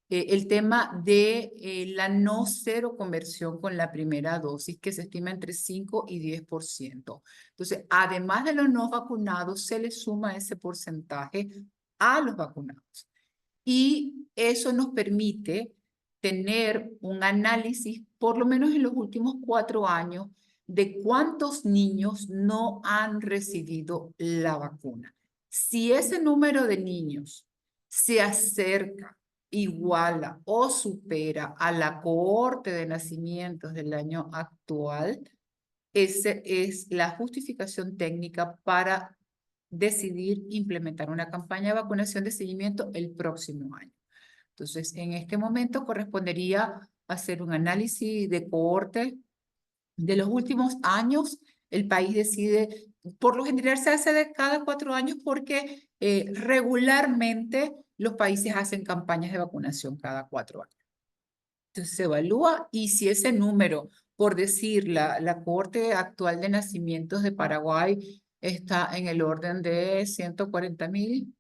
el tema de la no cero conversión con la primera dosis, que se estima entre 5 y 10%. Entonces, además de los no vacunados, se le suma ese porcentaje a los vacunados. Y eso nos permite tener un análisis, por lo menos en los últimos 4 años, de cuántos niños no han recibido la vacuna. Si ese número de niños se acerca, iguala o supera a la cohorte de nacimientos del año actual, esa es la justificación técnica para decidir implementar una campaña de vacunación de seguimiento el próximo año. Entonces, en este momento correspondería hacer un análisis de cohorte de los últimos años. El país decide, por lo general se hace de cada 4 años porque regularmente los países hacen campañas de vacunación cada 4 años. Entonces se evalúa y si ese número, por decir, la cohorte actual de nacimientos de Paraguay está en el orden de 140.000,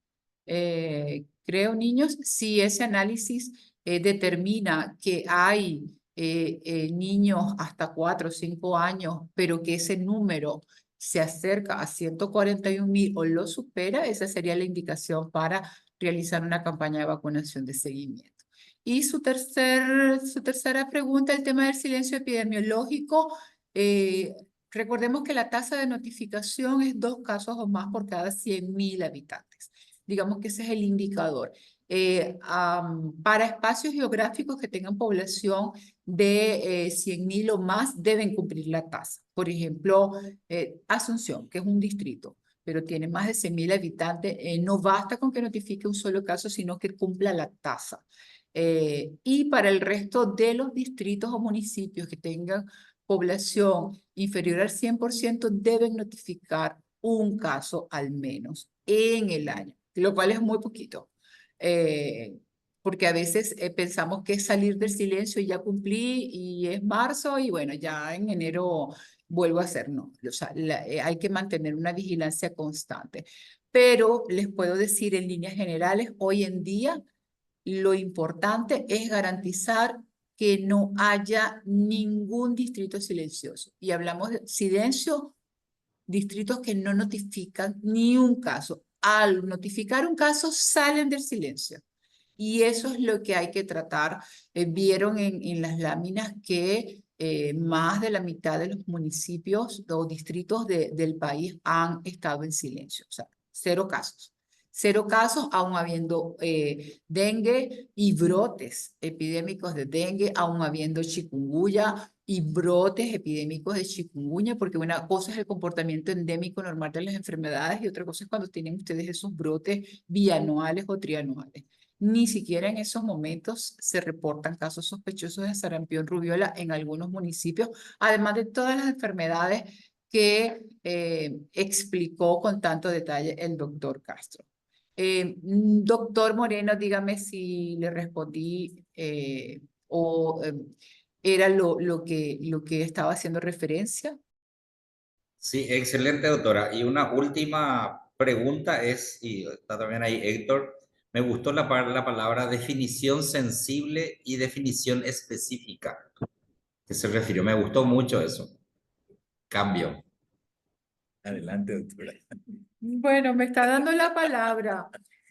creo, niños, si ese análisis determina que hay niños hasta 4 o 5 años, pero que ese número se acerca a 141.000 o lo supera, esa sería la indicación para realizar una campaña de vacunación de seguimiento. Y su tercera pregunta, el tema del silencio epidemiológico. Recordemos que la tasa de notificación es 2 casos o más por cada 100.000 habitantes. Digamos que ese es el indicador. Para espacios geográficos que tengan población de 100.000 o más, deben cumplir la tasa. Por ejemplo, Asunción, que es un distrito, pero tiene más de 100.000 habitantes, no basta con que notifique un solo caso, sino que cumpla la tasa. Y para el resto de los distritos o municipios que tengan población inferior al 100%, deben notificar un caso al menos en el año, lo cual es muy poquito. Porque a veces pensamos que es salir del silencio y ya cumplí y es marzo y bueno, ya en enero vuelvo a hacer, no. O sea, hay que mantener una vigilancia constante. Pero les puedo decir en líneas generales, hoy en día lo importante es garantizar que no haya ningún distrito silencioso. Y hablamos de silencio, distritos que no notifican ni un caso. Al notificar un caso, salen del silencio. Y eso es lo que hay que tratar. Vieron en las láminas que más de la mitad de los municipios o distritos del país han estado en silencio. O sea, 0 casos. 0 casos, aún habiendo dengue y brotes epidémicos de dengue, aún habiendo chikungunya y brotes epidémicos de chikungunya, porque una cosa es el comportamiento endémico normal de las enfermedades y otra cosa es cuando tienen ustedes esos brotes bianuales o trianuales. Ni siquiera en esos momentos se reportan casos sospechosos de sarampión, rubiola en algunos municipios, además de todas las enfermedades que explicó con tanto detalle el doctor Castro. Doctor Moreno, dígame si le respondí o era lo que estaba haciendo referencia. Sí, excelente, doctora. Y una última pregunta es, y está también ahí Héctor, me gustó la palabra definición sensible y definición específica, que se refirió, me gustó mucho eso. Cambio. Adelante, doctora. Bueno, me está dando la palabra.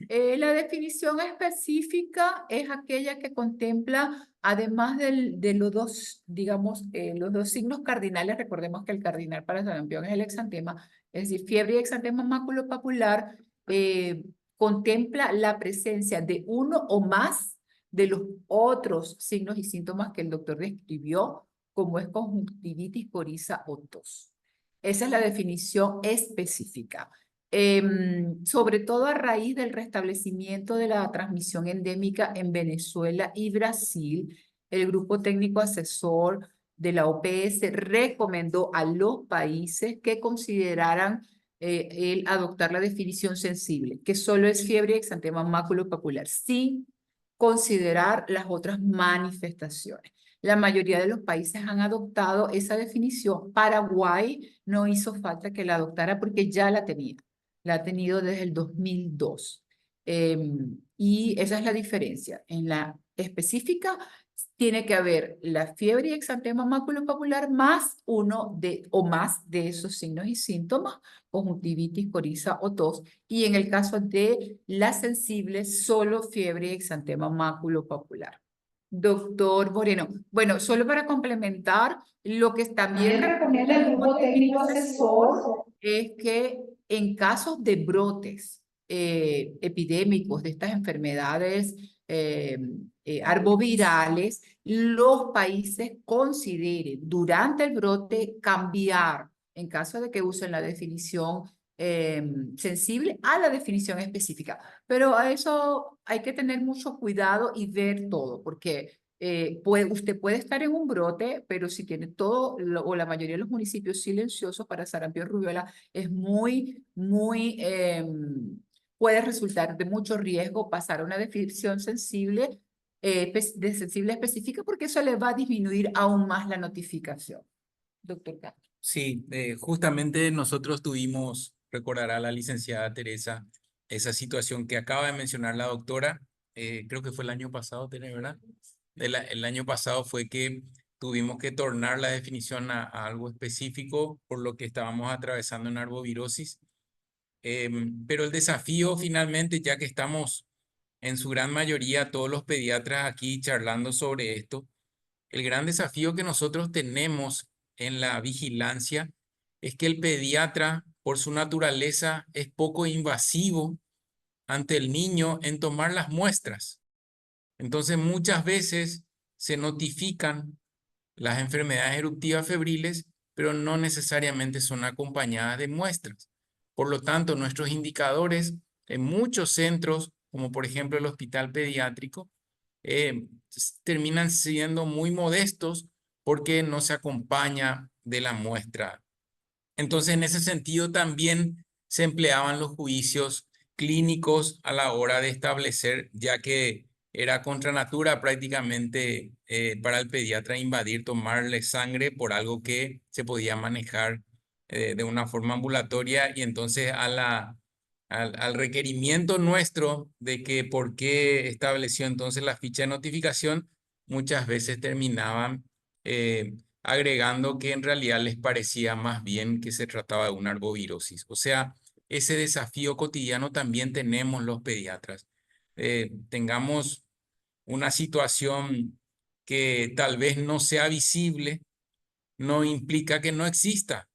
La definición específica es aquella que contempla, además de los 2, digamos, los 2 signos cardinales. Recordemos que el cardinal para sarampión es el exantema, es decir, fiebre y exantema maculopapular, contempla la presencia de uno o más de los otros signos y síntomas que el doctor describió, como es conjuntivitis, coriza o tos. Esa es la definición específica. Sobre todo a raíz del restablecimiento de la transmisión endémica en Venezuela y Brasil, el grupo técnico asesor de la OPS recomendó a los países que consideraran el adoptar la definición sensible, que solo es fiebre y exantema maculopapular, sin considerar las otras manifestaciones. La mayoría de los países han adoptado esa definición. Paraguay no hizo falta que la adoptara porque ya la tenía. La ha tenido desde el 2002. Y esa es la diferencia. En la específica tiene que haber la fiebre y exantema maculopapular más uno o más de esos signos y síntomas, conjuntivitis, coriza o tos. Y en el caso de la sensible, solo fiebre y exantema maculopapular. Doctor Moreno, bueno, solo para complementar, lo que también recomienda el grupo técnico asesor es que en casos de brotes epidémicos de estas enfermedades arbovirales, los países consideren durante el brote cambiar, en caso de que usen la definición sensible, a la definición específica. Pero a eso hay que tener mucho cuidado y ver todo, porque usted puede estar en un brote, pero si tiene todo o la mayoría de los municipios silenciosos para sarampión, rubiola, es puede resultar de mucho riesgo pasar a una definición sensible, de sensible específica, porque eso le va a disminuir aún más la notificación. Doctor Castro. Sí, justamente nosotros tuvimos, recordará la licenciada Teresa, esa situación que acaba de mencionar la doctora, creo que fue el año pasado, Tere, ¿verdad? El año pasado fue que tuvimos que tornar la definición a algo específico por lo que estábamos atravesando en arbovirosis. Pero el desafío finalmente, ya que estamos en su gran mayoría todos los pediatras aquí charlando sobre esto, el gran desafío que nosotros tenemos en la vigilancia es que el pediatra, por su naturaleza, es poco invasivo ante el niño en tomar las muestras. Entonces, muchas veces se notifican las enfermedades eruptivas febriles, pero no necesariamente son acompañadas de muestras. Por lo tanto, nuestros indicadores en muchos centros, como por ejemplo el hospital pediátrico, terminan siendo muy modestos porque no se acompaña de la muestra. Entonces, en ese sentido, también se empleaban los juicios clínicos a la hora de establecer, ya que era contra natura prácticamente para el pediatra invadir, tomarle sangre por algo que se podía manejar de una forma ambulatoria, y entonces al requerimiento nuestro de que por qué estableció entonces la ficha de notificación, muchas veces terminaban agregando que en realidad les parecía más bien que se trataba de una arbovirosis. O sea, ese desafío cotidiano también tenemos los pediatras. Tengamos una situación que tal vez no sea visible, no implica que no exista.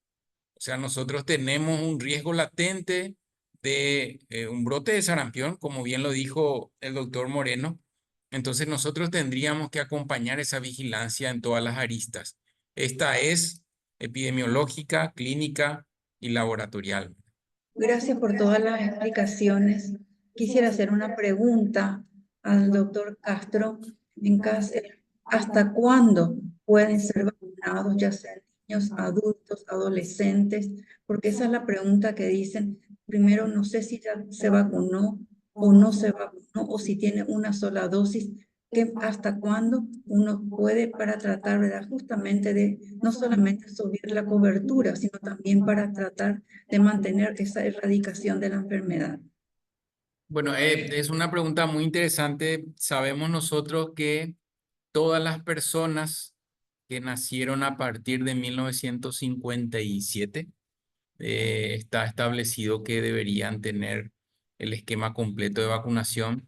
O sea, nosotros tenemos un riesgo latente de un brote de sarampión, como bien lo dijo el doctor Moreno. Entonces nosotros tendríamos que acompañar esa vigilancia en todas las aristas. Esta es epidemiológica, clínica y laboratorial. Gracias por todas las explicaciones. Quisiera hacer una pregunta al doctor Castro. ¿Hasta cuándo pueden ser vacunados, ya sean niños, adultos, adolescentes? Porque esa es la pregunta que dicen. Primero, no sé si ya se vacunó o no se vacunó, o si tiene una sola dosis. ¿Hasta cuándo uno puede, para tratar, ¿verdad? Justamente de no solamente subir la cobertura, sino también para tratar de mantener esa erradicación de la enfermedad? Bueno, es una pregunta muy interesante. Sabemos nosotros que todas las personas que nacieron a partir de 1957 está establecido que deberían tener el esquema completo de vacunación.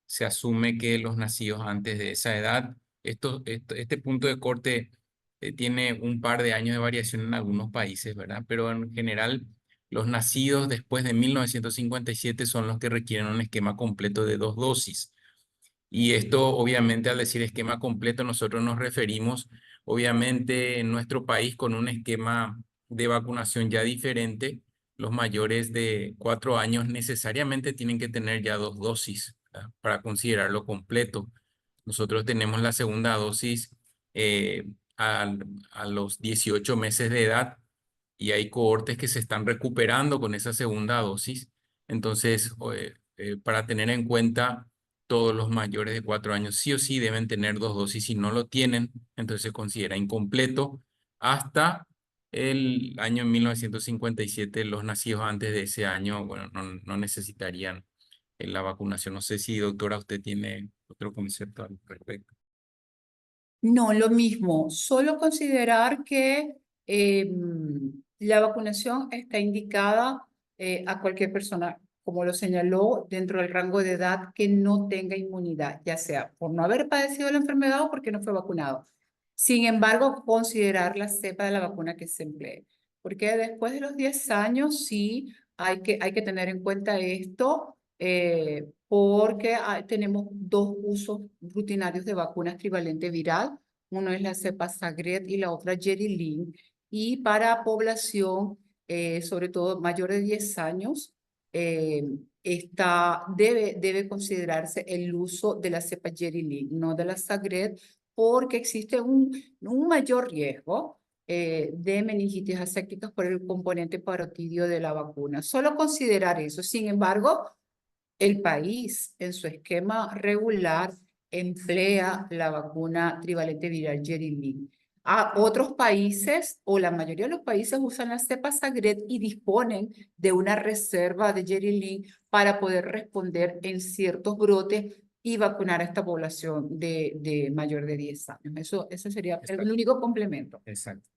Se asume que los nacidos antes de esa edad, este punto de corte tiene un par de años de variación en algunos países, ¿verdad? Pero en general, los nacidos después de 1957 son los que requieren un esquema completo de 2 dosis. Y esto, obviamente, al decir esquema completo, nosotros nos referimos, obviamente, en nuestro país con un esquema de vacunación ya diferente. Los mayores de 4 años necesariamente tienen que tener ya 2 dosis, ¿verdad?, para considerarlo completo. Nosotros tenemos la segunda dosis a los 18 meses de edad, y hay cohortes que se están recuperando con esa segunda dosis. Entonces, para tener en cuenta, todos los mayores de 4 años sí o sí deben tener 2 dosis. Si no lo tienen, entonces se considera incompleto. Hasta el año 1957, los nacidos antes de ese año, bueno, no necesitarían la vacunación. No sé si, doctora, usted tiene otro concepto al respecto. No, lo mismo, solo considerar que la vacunación está indicada a cualquier persona, como lo señaló, dentro del rango de edad que no tenga inmunidad, ya sea por no haber padecido la enfermedad o porque no fue vacunado. Sin embargo, considerar la cepa de la vacuna que se emplee, porque después de los 10 años sí hay que tener en cuenta esto, porque tenemos dos usos rutinarios de vacunas trivalente viral. Uno es la cepa Sagret y la otra Jeri-Lin. Y para población, sobre todo mayor de 10 años, debe considerarse el uso de la cepa Jeri-Lin, no de la Sagret, porque existe un mayor riesgo de meningitis asépticas por el componente parotidio de la vacuna. Solo considerar eso. Sin embargo, el país en su esquema regular emplea la vacuna trivalente viral Jeri-Lin. A otros países, o la mayoría de los países, usan la cepa Sagret y disponen de una reserva de Jeri-Lin para poder responder en ciertos brotes y vacunar a esta población de mayor de 10 años. Ese sería el único complemento. Exacto.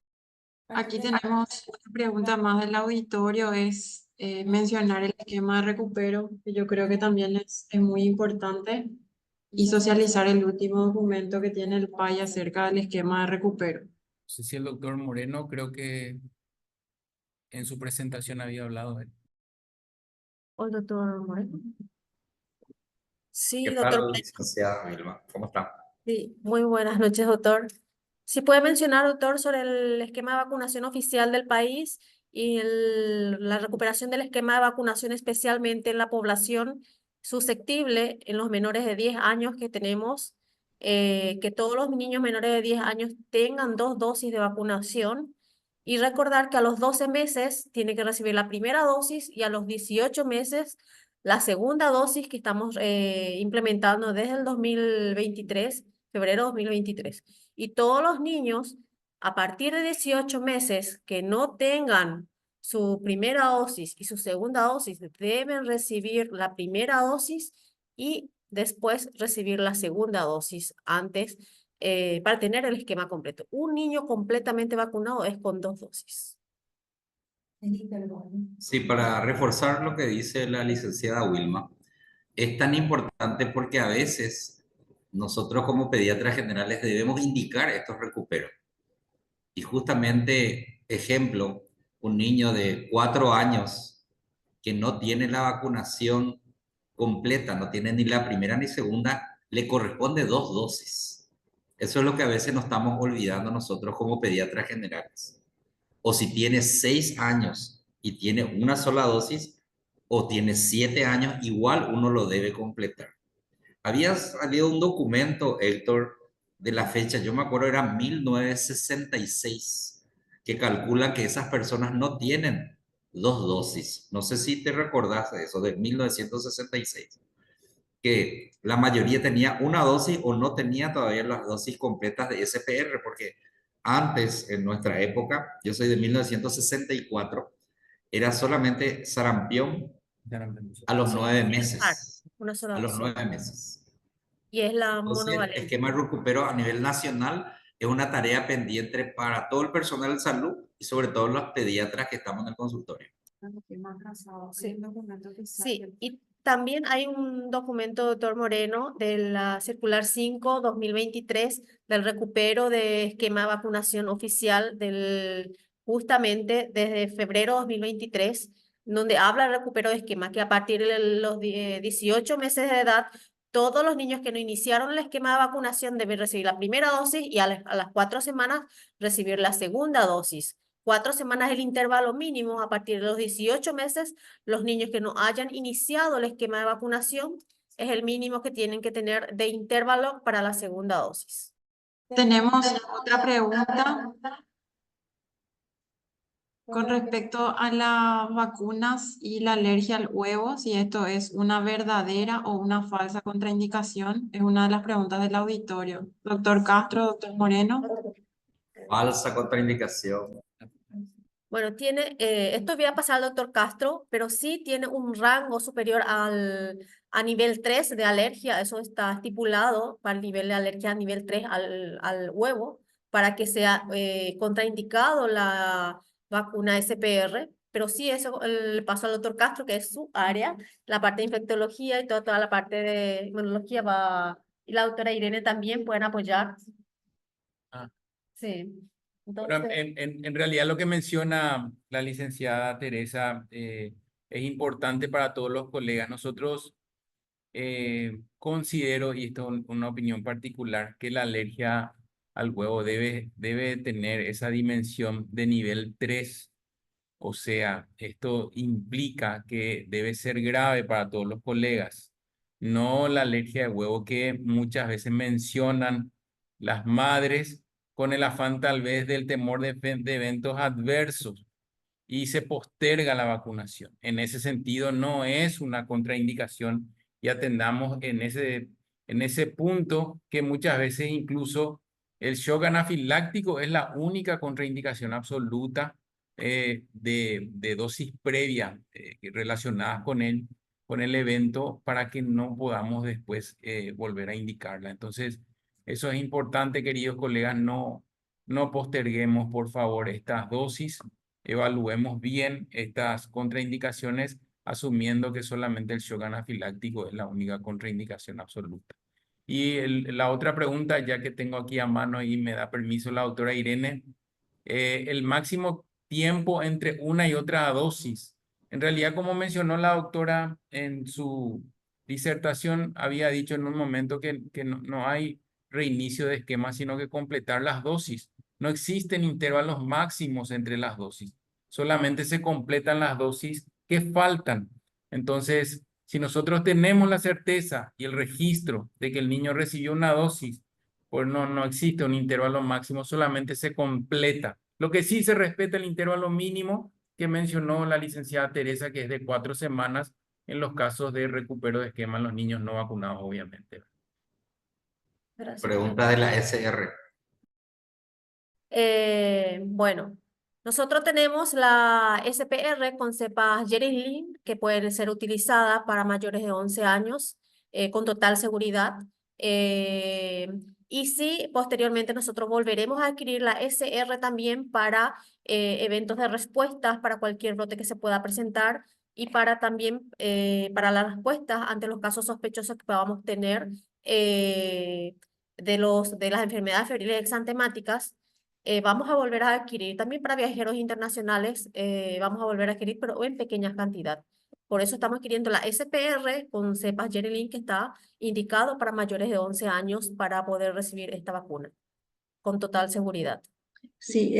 Aquí tenemos una pregunta más del auditorio, es mencionar el esquema de recupero, que yo creo que también es muy importante, y socializar el último documento que tiene el PAI acerca del esquema de recupero. No sé si el doctor Moreno, creo que en su presentación había hablado de él. Hola, doctor Moreno. Sí, ¿Qué doctor tal, Moreno. licenciada Vilma? ¿Cómo está? Sí, muy buenas noches, doctor. Si puede mencionar, doctor, sobre el esquema de vacunación oficial del país y la recuperación del esquema de vacunación, especialmente en la población susceptible, en los menores de 10 años que tenemos, que todos los niños menores de 10 años tengan 2 dosis de vacunación, y recordar que a los 12 meses tiene que recibir la primera dosis y a los 18 meses la segunda dosis que estamos implementando desde el 2023, febrero 2023. Y todos los niños a partir de 18 meses que no tengan su primera dosis y su segunda dosis deben recibir la primera dosis y después recibir la segunda dosis antes para tener el esquema completo. Un niño completamente vacunado es con 2 dosis. Sí, para reforzar lo que dice la licenciada Wilma, es tan importante porque a veces nosotros como pediatras generales debemos indicar estos recuperos. Y justamente, ejemplo, un niño de 4 años que no tiene la vacunación completa, no tiene ni la primera ni segunda, le corresponde 2 dosis. Eso es lo que a veces nos estamos olvidando nosotros como pediatras generales. O si tiene 6 años y tiene una sola dosis, o tiene 7 años, igual uno lo debe completar. Había salido un documento, Héctor, de la fecha, yo me acuerdo era 1966, que calcula que esas personas no tienen 2 dosis. No sé si te recordás de eso, de 1966, que la mayoría tenía una dosis o no tenía todavía las dosis completas de SPR, porque antes, en nuestra época, yo soy de 1964, era solamente sarampión a los 9 meses. Una sola A los dosis. 9 meses. Y es la Entonces, el monovalente. esquema de recupero a nivel nacional es una tarea pendiente para todo el personal de salud y sobre todo los pediatras que estamos en el consultorio. Sí, y también hay un documento, doctor Moreno, de la Circular 5/2023 del recupero de esquema de vacunación oficial justamente desde febrero 2023, donde habla del recupero de esquema, que a partir de los 18 meses de edad, todos los niños que no iniciaron el esquema de vacunación deben recibir la primera dosis y a las 4 semanas recibir la segunda dosis. 4 semanas es el intervalo mínimo. A partir de los 18 meses, los niños que no hayan iniciado el esquema de vacunación es el mínimo que tienen que tener de intervalo para la segunda dosis. Tenemos otra pregunta. con respecto a las vacunas y la alergia al huevo, si esto es una verdadera o una falsa contraindicación, es una de las preguntas del auditorio. Doctor Castro, doctor Moreno. Falsa contraindicación. Bueno, esto voy a pasar al doctor Castro, pero sí tiene un rango superior a nivel 3 de alergia. Eso está estipulado para el nivel de alergia a nivel 3 al huevo, para que sea contraindicado la vacuna SPR. Pero sí, eso le paso al doctor Castro, que es su área, la parte de infectología y toda la parte de inmunología y la doctora Irene también pueden apoyar. Ah. Sí. Bueno, Entonces, en realidad lo que menciona la licenciada Teresa es importante para todos los colegas. Nosotros considero, y esto es una opinión particular, que la alergia al huevo debe tener esa dimensión de nivel 3. O sea, esto implica que debe ser grave para todos los colegas. No la alergia de huevo que muchas veces mencionan las madres con el afán tal vez del temor de eventos adversos y se posterga la vacunación. En ese sentido, no es una contraindicación y atendamos en ese punto que muchas veces incluso el shock anafiláctico es la única contraindicación absoluta de dosis previa relacionadas con el evento para que no podamos después volver a indicarla. Entonces, eso es importante, queridos colegas, no posterguemos, por favor, estas dosis. Evaluemos bien estas contraindicaciones, asumiendo que solamente el shock anafiláctico es la única contraindicación absoluta. Y la otra pregunta, ya que tengo aquí a mano y me da permiso la doctora Irene, el máximo tiempo entre una y otra dosis. En realidad, como mencionó la doctora en su disertación, había dicho en un momento que no hay reinicio de esquema, sino que completar las dosis. No existen intervalos máximos entre las dosis. Solamente se completan las dosis que faltan. Entonces, si nosotros tenemos la certeza y el registro de que el niño recibió una dosis, pues no existe un intervalo máximo, solamente se completa. Lo que sí se respeta el intervalo mínimo que mencionó la licenciada Teresa, que es de 4 semanas en los casos de recupero de esquema en los niños no vacunados, obviamente. gracias. Pregunta de la SR. Bueno, nosotros tenemos la SPR con cepas Jerry que puede ser utilizada para mayores de 11 años con total seguridad. Y sí, posteriormente nosotros volveremos a adquirir la SR también para eventos de respuestas, para cualquier brote que se pueda presentar y para también para las respuestas ante los casos sospechosos que podamos tener de las enfermedades febriles exantemáticas. Vamos a volver a adquirir también para viajeros internacionales, vamos a volver a adquirir, pero en pequeña cantidad. Por eso estamos adquiriendo la SPR con cepas Jerry que está indicado para mayores de 11 años para poder recibir esta vacuna con total seguridad. Sí,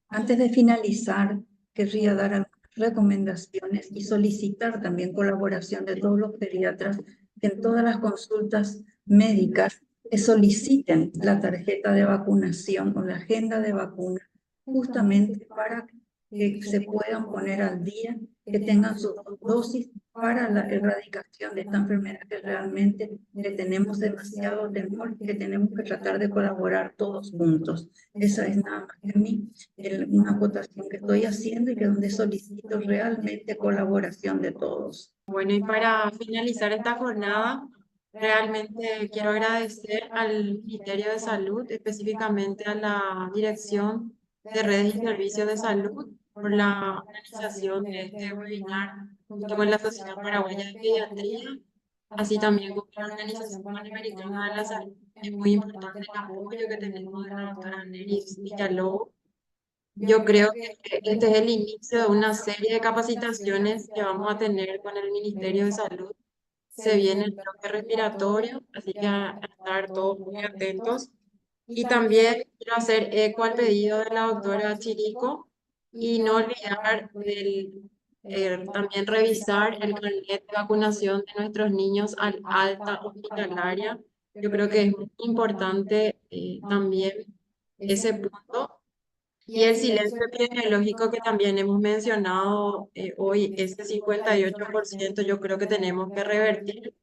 antes de finalizar, querría dar algunas recomendaciones y solicitar también colaboración de todos los pediatras que en todas las consultas médicas que soliciten la tarjeta de vacunación o la agenda de vacuna, justamente para que se puedan poner al día, que tengan sus dosis para la erradicación de esta enfermedad que realmente le tenemos demasiado temor y que tenemos que tratar de colaborar todos juntos. Esa es nada más que una acotación que estoy haciendo y que donde solicito realmente colaboración de todos. Bueno, y para finalizar esta jornada, realmente quiero agradecer al Ministerio de Salud, específicamente a la Dirección de Redes y Servicios de Salud, por la organización de este webinar junto con la Sociedad Paraguaya de Pediatría, así también con la Organización Panamericana de la Salud. Es muy importante el apoyo que tenemos de la doctora Neris Villalobos. Yo creo que este es el inicio de una serie de capacitaciones que vamos a tener con el Ministerio de Salud. Se viene el bloque respiratorio, así que a estar todos muy atentos. Y también quiero hacer eco al pedido de la doctora Chirico y no olvidar también revisar el carnet de vacunación de nuestros niños al alta hospitalaria. Yo creo que es muy importante también ese punto. Y el silencio epidemiológico que también hemos mencionado hoy, ese 58%, yo creo que tenemos que revertir.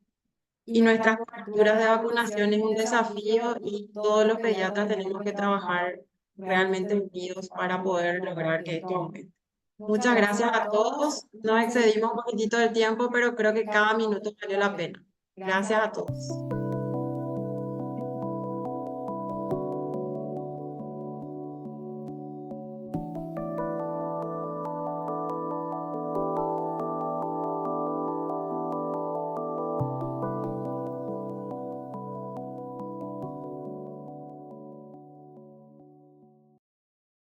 Y nuestras coberturas de vacunación es un desafío y todos los pediatras tenemos que trabajar realmente unidos para poder lograr que esto aumente. Muchas gracias a todos. Nos excedimos un poquitito del tiempo, pero creo que cada minuto valió la pena. Gracias a todos.